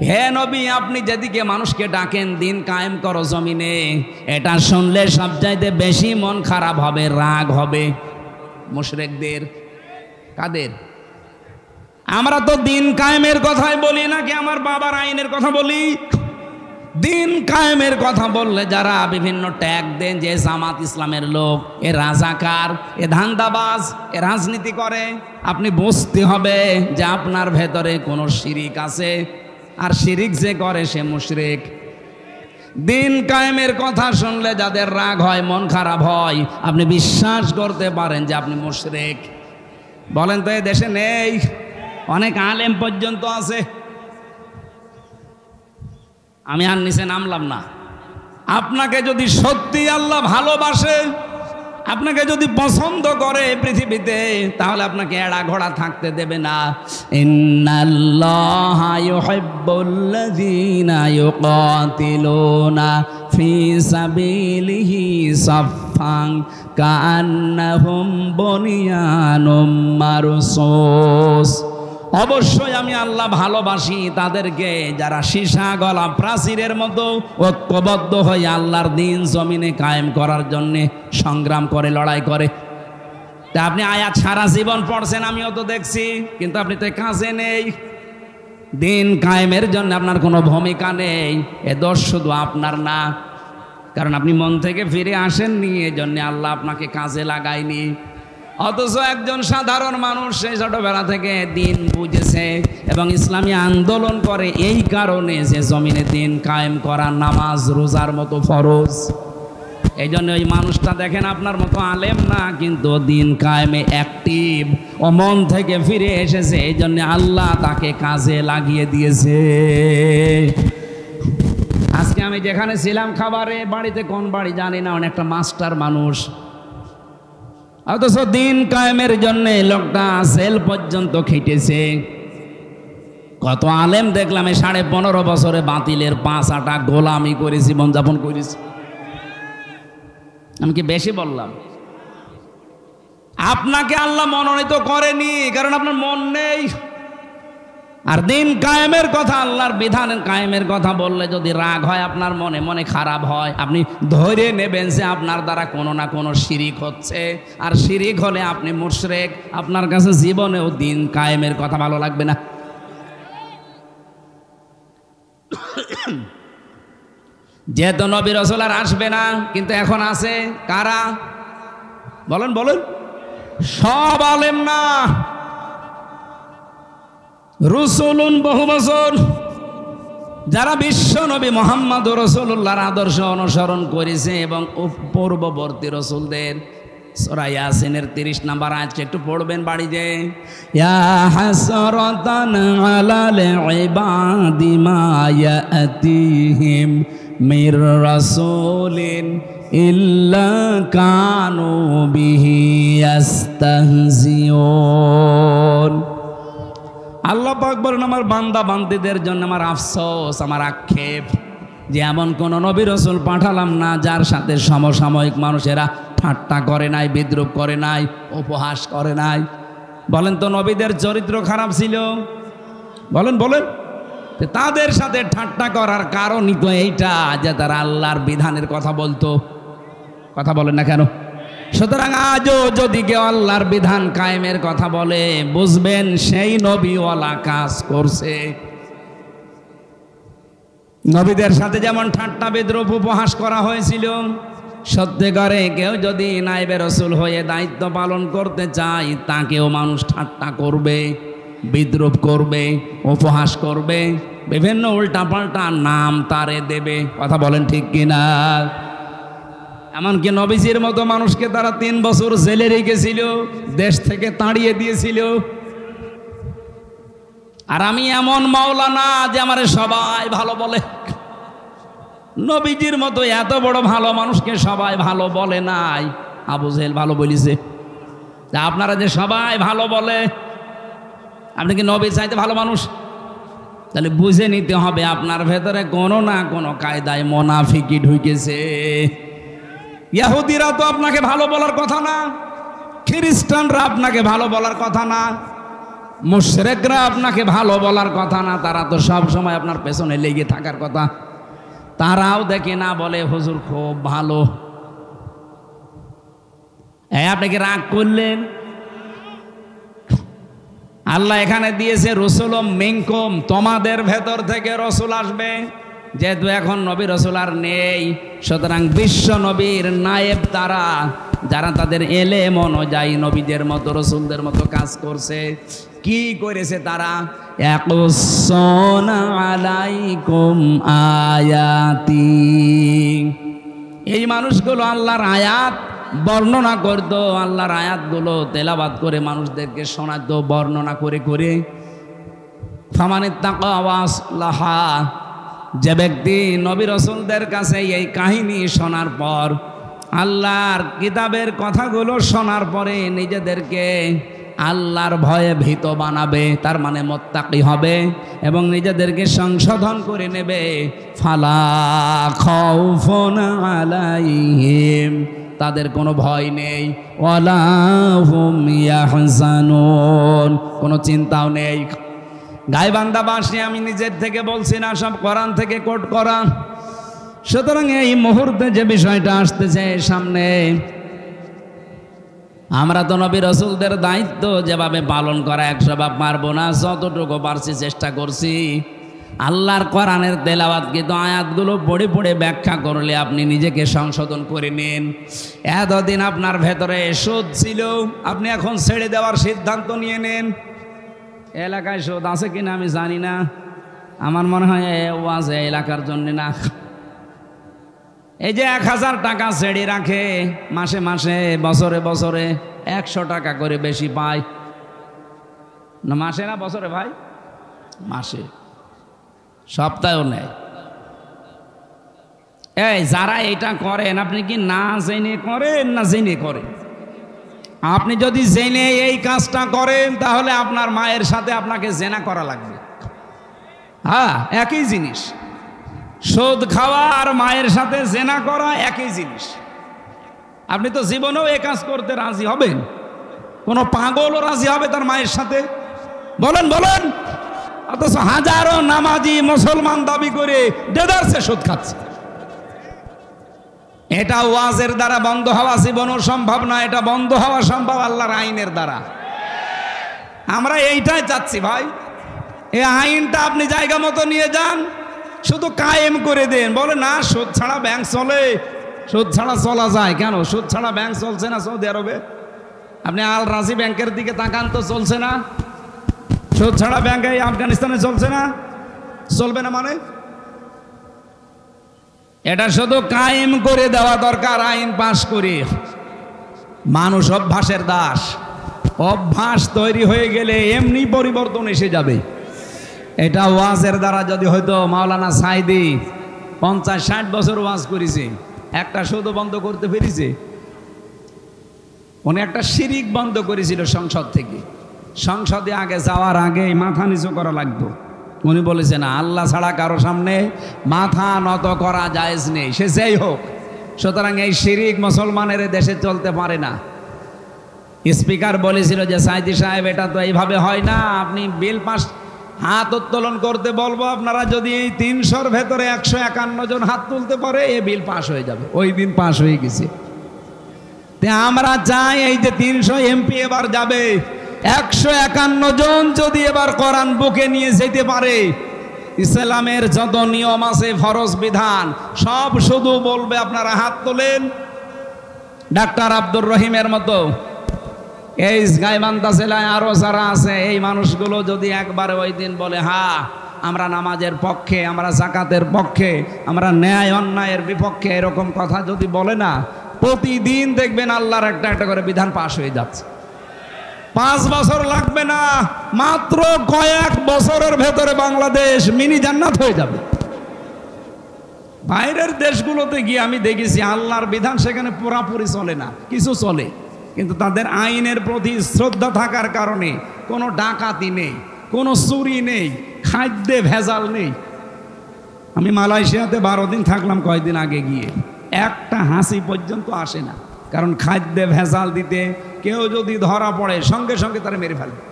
হে নবী, আপনি যেদিকে মানুষকে ডাকেন দিন কায়েম করো জমিনে, এটা শুনলে সবচাইতে বেশি মন খারাপ হবে, রাগ হবে মুশরিকদের। কাদের? আমরা তো দিন কায়েমের কথাই বলি নাকি আমার বাবার আইনের কথা বলি? দিন কায়েমের কথা বললে যারা বিভিন্ন ট্যাগ দেন যে জামাত ইসলামের লোক, এ রাজাকার, এ ধান্দাবাজ, এ রাজনীতি করে, আপনি বুঝতে হবে যে আপনার ভেতরে কোনো শিরিক আছে, আর শিরিক যে করে সে মুশরিক। দিন কায়েমের কথা শুনলে যাদের রাগ হয়, মন খারাপ হয়, আপনি বিশ্বাস করতে পারেন যে আপনি মুশরিক। বলেন তো, এ দেশে নেই? অনেক আলেম পর্যন্ত আছে। আমি আর নিচে নামলাম না। আপনাকে যদি সত্যি আল্লাহ ভালোবাসে, আপনাকে যদি পছন্দ করে পৃথিবীতে, তাহলে আপনাকে এড়া ঘোড়া থাকতে দেবে না। ইন্নাল্লাহা ইউহিব্বুল্লাযীনা ইউকাতিলুনা ফি সাবিলিহি সাফফান কাআন্নাহুম বুনিয়ানুম মারসুস। অবশ্যই আমি আল্লাহ ভালোবাসি তাদেরকে যারা সীসা গলা প্রাচীরের মতো ঐক্যবদ্ধ হয়ে আল্লাহর দিন জমিনে কায়েম করার জন্যে সংগ্রাম করে, লড়াই করে। তা আপনি আয়াত সারা জীবন পড়ছেন, আমিও তো দেখছি, কিন্তু আপনি তো কাজে নেই। দিন কায়েমের জন্য আপনার কোনো ভূমিকা নেই। এ দোষ শুধু আপনার না, কারণ আপনি মন থেকে ফিরে আসেননি, এই জন্য আল্লাহ আপনাকে কাজে লাগায়নি। অথচ একজন সাধারণ মানুষ সেই ছোটবেলা থেকে দিন বুঝেছে এবং ইসলামী আন্দোলন করে এই কারণে যে জমিনে দিন কায়েম করা নামাজ রোজার মতো ফরজ। এই জন্য ওই মানুষটা দেখেন আপনার মতো আলেম না, কিন্তু দিন কায়েমে অ্যাক্টিভ, ও মন থেকে ফিরে এসেছে, এই জন্য আল্লাহ তাকে কাজে লাগিয়ে দিয়েছে। আজকে আমি যেখানে ছিলাম খাবারে বাড়িতে, কোন বাড়ি জানি না, অনেকটা মাস্টার মানুষ, অথচ দিন কায়েমের জন্য লোকটা জেল পর্যন্ত খেটেছে। কত আলেম দেখলাম এই 15.5 বছরে বাতিলের 5 আটা গোলামি করে জীবনযাপন করেছে। আমি কি বেশি বললাম? আপনাকে আল্লাহ মনোনীত করেনি কারণ আপনার মন নেই। আর দিন কায়েমের কথা, আল্লাহর বিধান কায়েমের কথা বললে যদি রাগ হয়, আপনার মনে মনে খারাপ হয়, আপনি ধরে নেবেন যে আপনার দ্বারা কোনো না কোনো শিরিক হচ্ছে, আর শিরিক হলে আপনি মুশরিক, আপনার কাছে জীবনেও দিন কায়েমের কথা ভালো লাগবে না। যেহেতু নবী রাসূল আর আসবে না, কিন্তু এখন আছে কারা? বলেন বলেন। সব আলেম না, রসুলুন বহু বছর যারা বিশ্ব নবী মুহাম্মদ রাসূলুল্লাহর আদর্শ অনুসরণ করেছে এবং পূর্ববর্তী রসুলদের। সূরা ইয়াসিনের 30 নম্বর আয়াত একটু পড়বেন বাড়িতে। ইয়া হাসরাতান আলাল ইবাদি মা ইয়াতিহিম মির রাসূলিন ইল্লা কানু বিহি ইস্তাহজিউন। আল্লাহ পাক বলেন, আমার বান্দা বান্দীদের জন্য আমার আফসোস, আমার আক্ষেপ যে এমন কোন নবী রাসূল পাঠালাম না যার সাথে সমসাময়িক মানুষেরা ঠাট্টা করে নাই, বিদ্রুপ করে নাই, উপহাস করে নাই। বলেন তো নবীদের চরিত্র খারাপ ছিল? বলেন বলেন। তাদের সাথে ঠাট্টা করার কারণই তো এইটা যে তারা আল্লাহর বিধানের কথা বলতো। কথা বলেন না কেন? সুতরাং আজও যদি কেউ আল্লাহর বিধান কায়েমের কথা বলে, বুঝবেন সেই নবীওয়ালা কাজ করছে। নবীদের সাথে যেমন ঠাট্টা বিদ্রুপ উপহাস করা হয়েছিল, সত্যিকারে কেউ যদি নায়েবে রাসূল হয়ে দায়িত্ব পালন করতে চায়, তাকেও মানুষ ঠাট্টা করবে, বিদ্রুপ করবে, উপহাস করবে, বিভিন্ন উল্টাপাল্টা নাম তারে দেবে। কথা বলেন ঠিক কিনা? এমনকি নবীজির মতো মানুষকে তারা 3 বছর জেলে রেখেছিল, দেশ থেকে তাড়িয়ে দিয়েছিল। আর আমি এমন মাওলানা যে আমারে সবাই ভালো বলে। নবীজির মতো এত বড় ভালো মানুষকে সবাই ভালো বলে নাই, আবু জেহেল ভালো বলিছে। আপনারা যে সবাই ভালো বলে, আপনি কি নবী চাইতে ভালো মানুষ? তাহলে বুঝে নিতে হবে আপনার ভেতরে কোনো না কোনো কায়দায় মুনাফিকি ঢুকেছে। ইহুদিরা তো আপনাকে ভালো বলার কথা না, খ্রিস্টানরা আপনাকে ভালো বলার কথা না, মুশরিকরা আপনাকে ভালো বলার কথা না, তারা তো সব সময় আপনার পেছনে লেগে থাকার কথা। তারাও দেখে না, বলে হুজুর খুব ভালো। আপনি কি রাগ করলেন? আল্লাহ এখানে দিয়েছে রসুলুম মিনকুম, তোমাদের ভেতর থেকে রসুল আসবে। যেহেতু এখন নবী রসুল আর নেই, সুতরাং বিশ্ব নবীর নায়েব তারা, যারা তাদের এলেম অনুযায়ী নবীদের মতো রসুলদের মতো কাজ করছে। কি করেছে তারা? ইয়াকুসুনা আলাইকুম আয়াতি, এই মানুষগুলো আল্লাহর আয়াত বর্ণনা করতো, আল্লাহর আয়াতগুলো তেলাওয়াত করে মানুষদেরকে শোনাতো, বর্ণনা করে করে। ফামানিত্তাকা ওয়া আসলাহা, যে ব্যক্তি নবী রাসূলদের কাছে এই কাহিনী শোনার পর, আল্লাহর কিতাবের কথাগুলো শোনার পরে নিজেদেরকে আল্লাহর ভয়ে ভীত বানাবে, তার মানে মুত্তাকি হবে এবং নিজেদেরকে সংশোধন করে নেবে। ফালা খাউফুন আলাইহিম, তাদের কোনো ভয় নেই। ওয়ালা হুম ইয়াহজানুন, কোনো চিন্তাও নেই। গাইবান্ধা বাসী আমি নিজের থেকে বলছি না, সব কোরআন থেকে কোট করা। সুতরাং এই মুহূর্তে যে বিষয়টা আসতেছে সামনে, আমরা তো নবী রাসূলদের দায়িত্ব যেভাবে পালন করা 100 ভাগ পারবো না, যতটুকু পারছি চেষ্টা করছি। আল্লাহর কোরআনের তেলাওয়াতকৃত আয়াতগুলো পড়ে পড়ে ব্যাখ্যা করলে আপনি নিজেকে সংশোধন করে নিন। এতদিন আপনার ভেতরে সুদ ছিল, আপনি এখন ছেড়ে দেওয়ার সিদ্ধান্ত নিয়ে নেন। এলাকায় সুদ আছে কিনা আমি জানি না, আমার মনে হয় ওয়াজ এলাকার জন্য না। এই যে 1000 টাকা ছেড়ে রাখে মাসে মাসে, বছরে বছরে 100 টাকা করে বেশি পায় না, মাসে না বছরে ভাই? মাসে, সপ্তাহেও নেয়। এই যারা এটা করেন, আপনি কি না জেনে করেন না জেনে করেন? আপনি যদি জেনে এই কাজটা করেন তাহলে আপনার মায়ের সাথে আপনাকে জেনা করা লাগবে। হ্যাঁ, একই জিনিস। সুদ খাওয়া আর মায়ের সাথে জেনা করা একই জিনিস। আপনি তো জীবনেও এই কাজ করতে রাজি হবেন? কোনো পাগলও রাজি হবে তার মায়ের সাথে? বলেন বলেন। অথচ হাজারো নামাজি মুসলমান দাবি করে দেদারসে সুদ খাচ্ছে। এটা ওয়াজের দ্বারা বন্ধ হওয়া জীবনও সম্ভব না, এটা বন্ধ হওয়া সম্ভব আল্লাহর আইনের দ্বারা। আমরা এইটাই চাচ্ছি ভাই। এই আইনটা আপনি জায়গা মতো নিয়ে যান, শুধু কায়েম করে দেন। বলে না সুদ ছাড়া ব্যাংক চলে, সুদ ছাড়া চলা যায় কেন? সুদ ছাড়া ব্যাংক চলছে না সৌদি আরবে? আপনি আল রাজি ব্যাংকের দিকে তাকান তো, চলছে না? সুদ ছাড়া ব্যাংক এই আফগানিস্তানে চলছে না? চলবে না মানে? এটা শুধু কায়েম করে দেওয়া দরকার আইন পাশ করে। মানুষ অভ্যাসের দাস, অভ্যাস তৈরি হয়ে গেলে এমনি পরিবর্তন এসে যাবে। এটা ওয়াজের দ্বারা যদি হয়তো মাওলানা সাইদি 50-60 বছর ওয়াজ করেছে, একটা শুধু বন্ধ করতে পেরেছে। উনি একটা শিরিক বন্ধ করেছিল সংসদ থেকে। সংসদে আগে যাওয়ার আগে মাথা নিচু করা লাগতো। উনি বলেছেন আল্লাহ ছাড়া কারো সামনে মাথা নত করা জায়েজ নেই, সে যেই হোক। সুতরাং এই শিরিক মুসলমানের দেশে চলতে পারে না। স্পিকার বলেছিল যে সাইদি সাহেব এটা তো এইভাবে হয় না, আপনি বিল পাস হাত উত্তোলন করতে বলবো, আপনারা যদি এই 300-র ভেতরে 151 জন হাত তুলতে পারে এ বিল পাস হয়ে যাবে। ওই দিন পাস হয়ে গেছে। আমরা চাই এই যে 300 এমপি এবার যাবে, 151 জন যদি এবার কোরআন বুকে নিয়ে যেতে পারে, ইসলামের যত নিয়ম আছে ফরজ বিধান সব শুধু বলবে আপনারা হাত তোলেন। ডাক্তার আব্দুর রহিমের মতো এই গাইবান্ধা জেলায় আরো যারা আছে, এই মানুষগুলো যদি একবার ওই দিন বলে হ্যাঁ আমরা নামাজের পক্ষে, আমরা যাকাতের পক্ষে, আমরা ন্যায় অন্যায়ের বিপক্ষে, এরকম কথা যদি বলে না, প্রতিদিন দেখবেন আল্লাহর একটা একটা করে বিধান পাশ হয়ে যাচ্ছে। 5 বছর লাগবে না, মাত্র কয়েক বছরের ভেতরে বাংলাদেশ মিনি জান্নাত হয়ে যাবে। বাইরের দেশগুলোতে গিয়ে আমি দেখেছি আল্লাহর বিধান সেখানে পুরাপুরি চলে না, কিছু চলে, কিন্তু তাদের আইনের প্রতি শ্রদ্ধা থাকার কারণে কোনো ডাকাতি নেই, কোনো চুরি নেই, খাদ্যে ভেজাল নেই। আমি মালয়েশিয়াতে 12 দিন থাকলাম কয়েকদিন আগে গিয়ে, একটা হাসি পর্যন্ত আসে না, কারণ খাদ্যে ভেজাল দিতে কেউ যদি ধরা পড়ে সঙ্গে সঙ্গে তারা মেরে ফেলবে।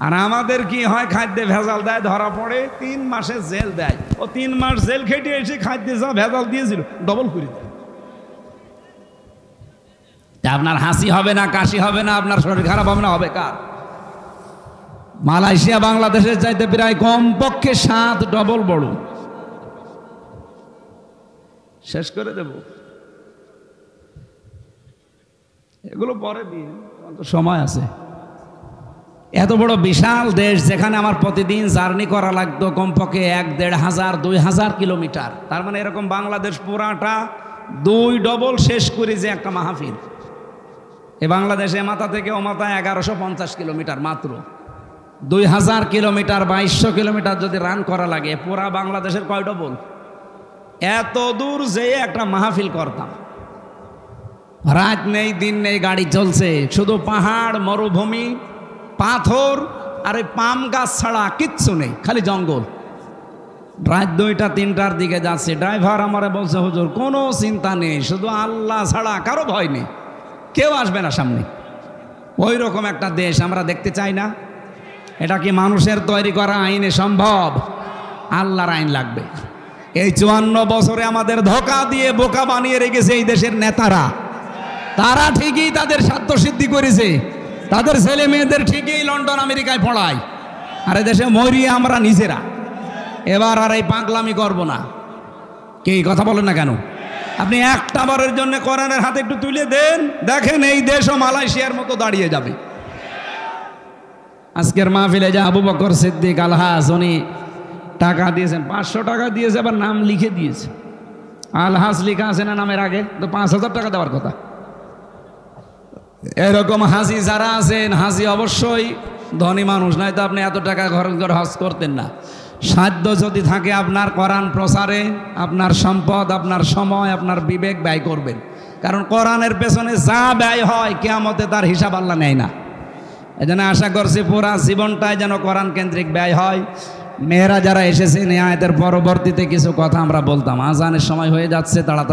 আর আমাদের কি হয়, খাদ্যে ভেজাল দেয়, ধরা পড়ে 3 মাসের জেল দেয়। ও 3 মাস জেল খেটে এসে খাদ্যে যা ভেজাল দিয়েছিল ডবল করে দেয়। আপনার হাসি হবে না, কাশি হবে না, আপনার শরীর খারাপ হবে না, হবে কার? মালয়েশিয়া বাংলাদেশের চাইতে প্রায় কমপক্ষে 7 ডবল বড়। শেষ করে দেব, এগুলো পরে দিয়ে, সময় আছে। এত বড় বিশাল দেশ যেখানে আমার প্রতিদিন জার্নি করা লাগতো কমপক্ষে 1-1.5-2,000 কিলোমিটার, তার মানে এরকম বাংলাদেশ পুরাটা 2 ডবল শেষ করি যে একটা মাহফিল। এ বাংলাদেশে মাথা থেকে ও মাথা 1150 কিলোমিটার, মাত্র 2000 কিলোমিটার, 2200 কিলোমিটার যদি রান করা লাগে, পুরা বাংলাদেশের কয় ডবল? এত দূর যেয়ে একটা মাহফিল করতাম। রাত নেই দিন নেই, গাড়ি চলছে, শুধু পাহাড়, মরুভূমি, পাথর আর এই পাম গাছ ছাড়া কিচ্ছু নেই, খালি জঙ্গল। রাত 2টা-3টার দিকে যাচ্ছে, ড্রাইভার আমারে বলছে হুজুর কোনো চিন্তা নেই, শুধু আল্লাহ ছাড়া কারো ভয় নেই, কেউ আসবে না সামনে। ওই রকম একটা দেশ আমরা দেখতে চাই না। এটা কি মানুষের তৈরি করা আইনে সম্ভব? আল্লাহর আইন লাগবে। এই 54 বছরে আমাদের ধোঁকা দিয়ে বোকা বানিয়ে রেখেছে এই দেশের নেতারা। তারা ঠিকই তাদের স্বার্থ সিদ্ধি করেছে, তাদের ছেলে মেয়েদের ঠিকই লন্ডন আমেরিকায় পড়ায়, আর দেশে মরি আমরা নিজেরা। এবার আর এই পাগলামি করব না। কি কথা বলেন না কেন? আপনি একটা বারের জন্য কোরআনের হাতে একটু তুলে দেন, দেখেন এই দেশও মালয়েশিয়ার মতো দাঁড়িয়ে যাবে। আজকের মাহফিলে যে আবু বকর সিদ্দিক আলহাজ, উনি টাকা দিয়েছেন, 500 টাকা দিয়েছে, আবার নাম লিখে দিয়েছে। আলহাজ লেখা আছে না নামের আগে, তো 5000 টাকা দেওয়ার কথা। এরকম হাজি যারা আছেন, হাজি অবশ্যই ধনী মানুষ, নয় তো আপনি এত টাকা ঘর ঘর হজ করতেন না। সাধ্য যদি থাকে আপনার কোরআন প্রচারে আপনার সম্পদ, আপনার সময়, আপনার বিবেক ব্যয় করবেন। কারণ কোরআনের পেছনে যা ব্যয় হয় কিয়ামতে তার হিসাব আল্লাহ নেয় না। এজন্য আশা করছি পুরা জীবনটাই যেন কোরআন কেন্দ্রিক ব্যয় হয়। মেয়েরা যারা এসেছেন এই আয়াতের পরবর্তীতে কিছু কথা আমরা বলতাম। আজানের সময় হয়ে যাচ্ছে, তাড়াতাড়ি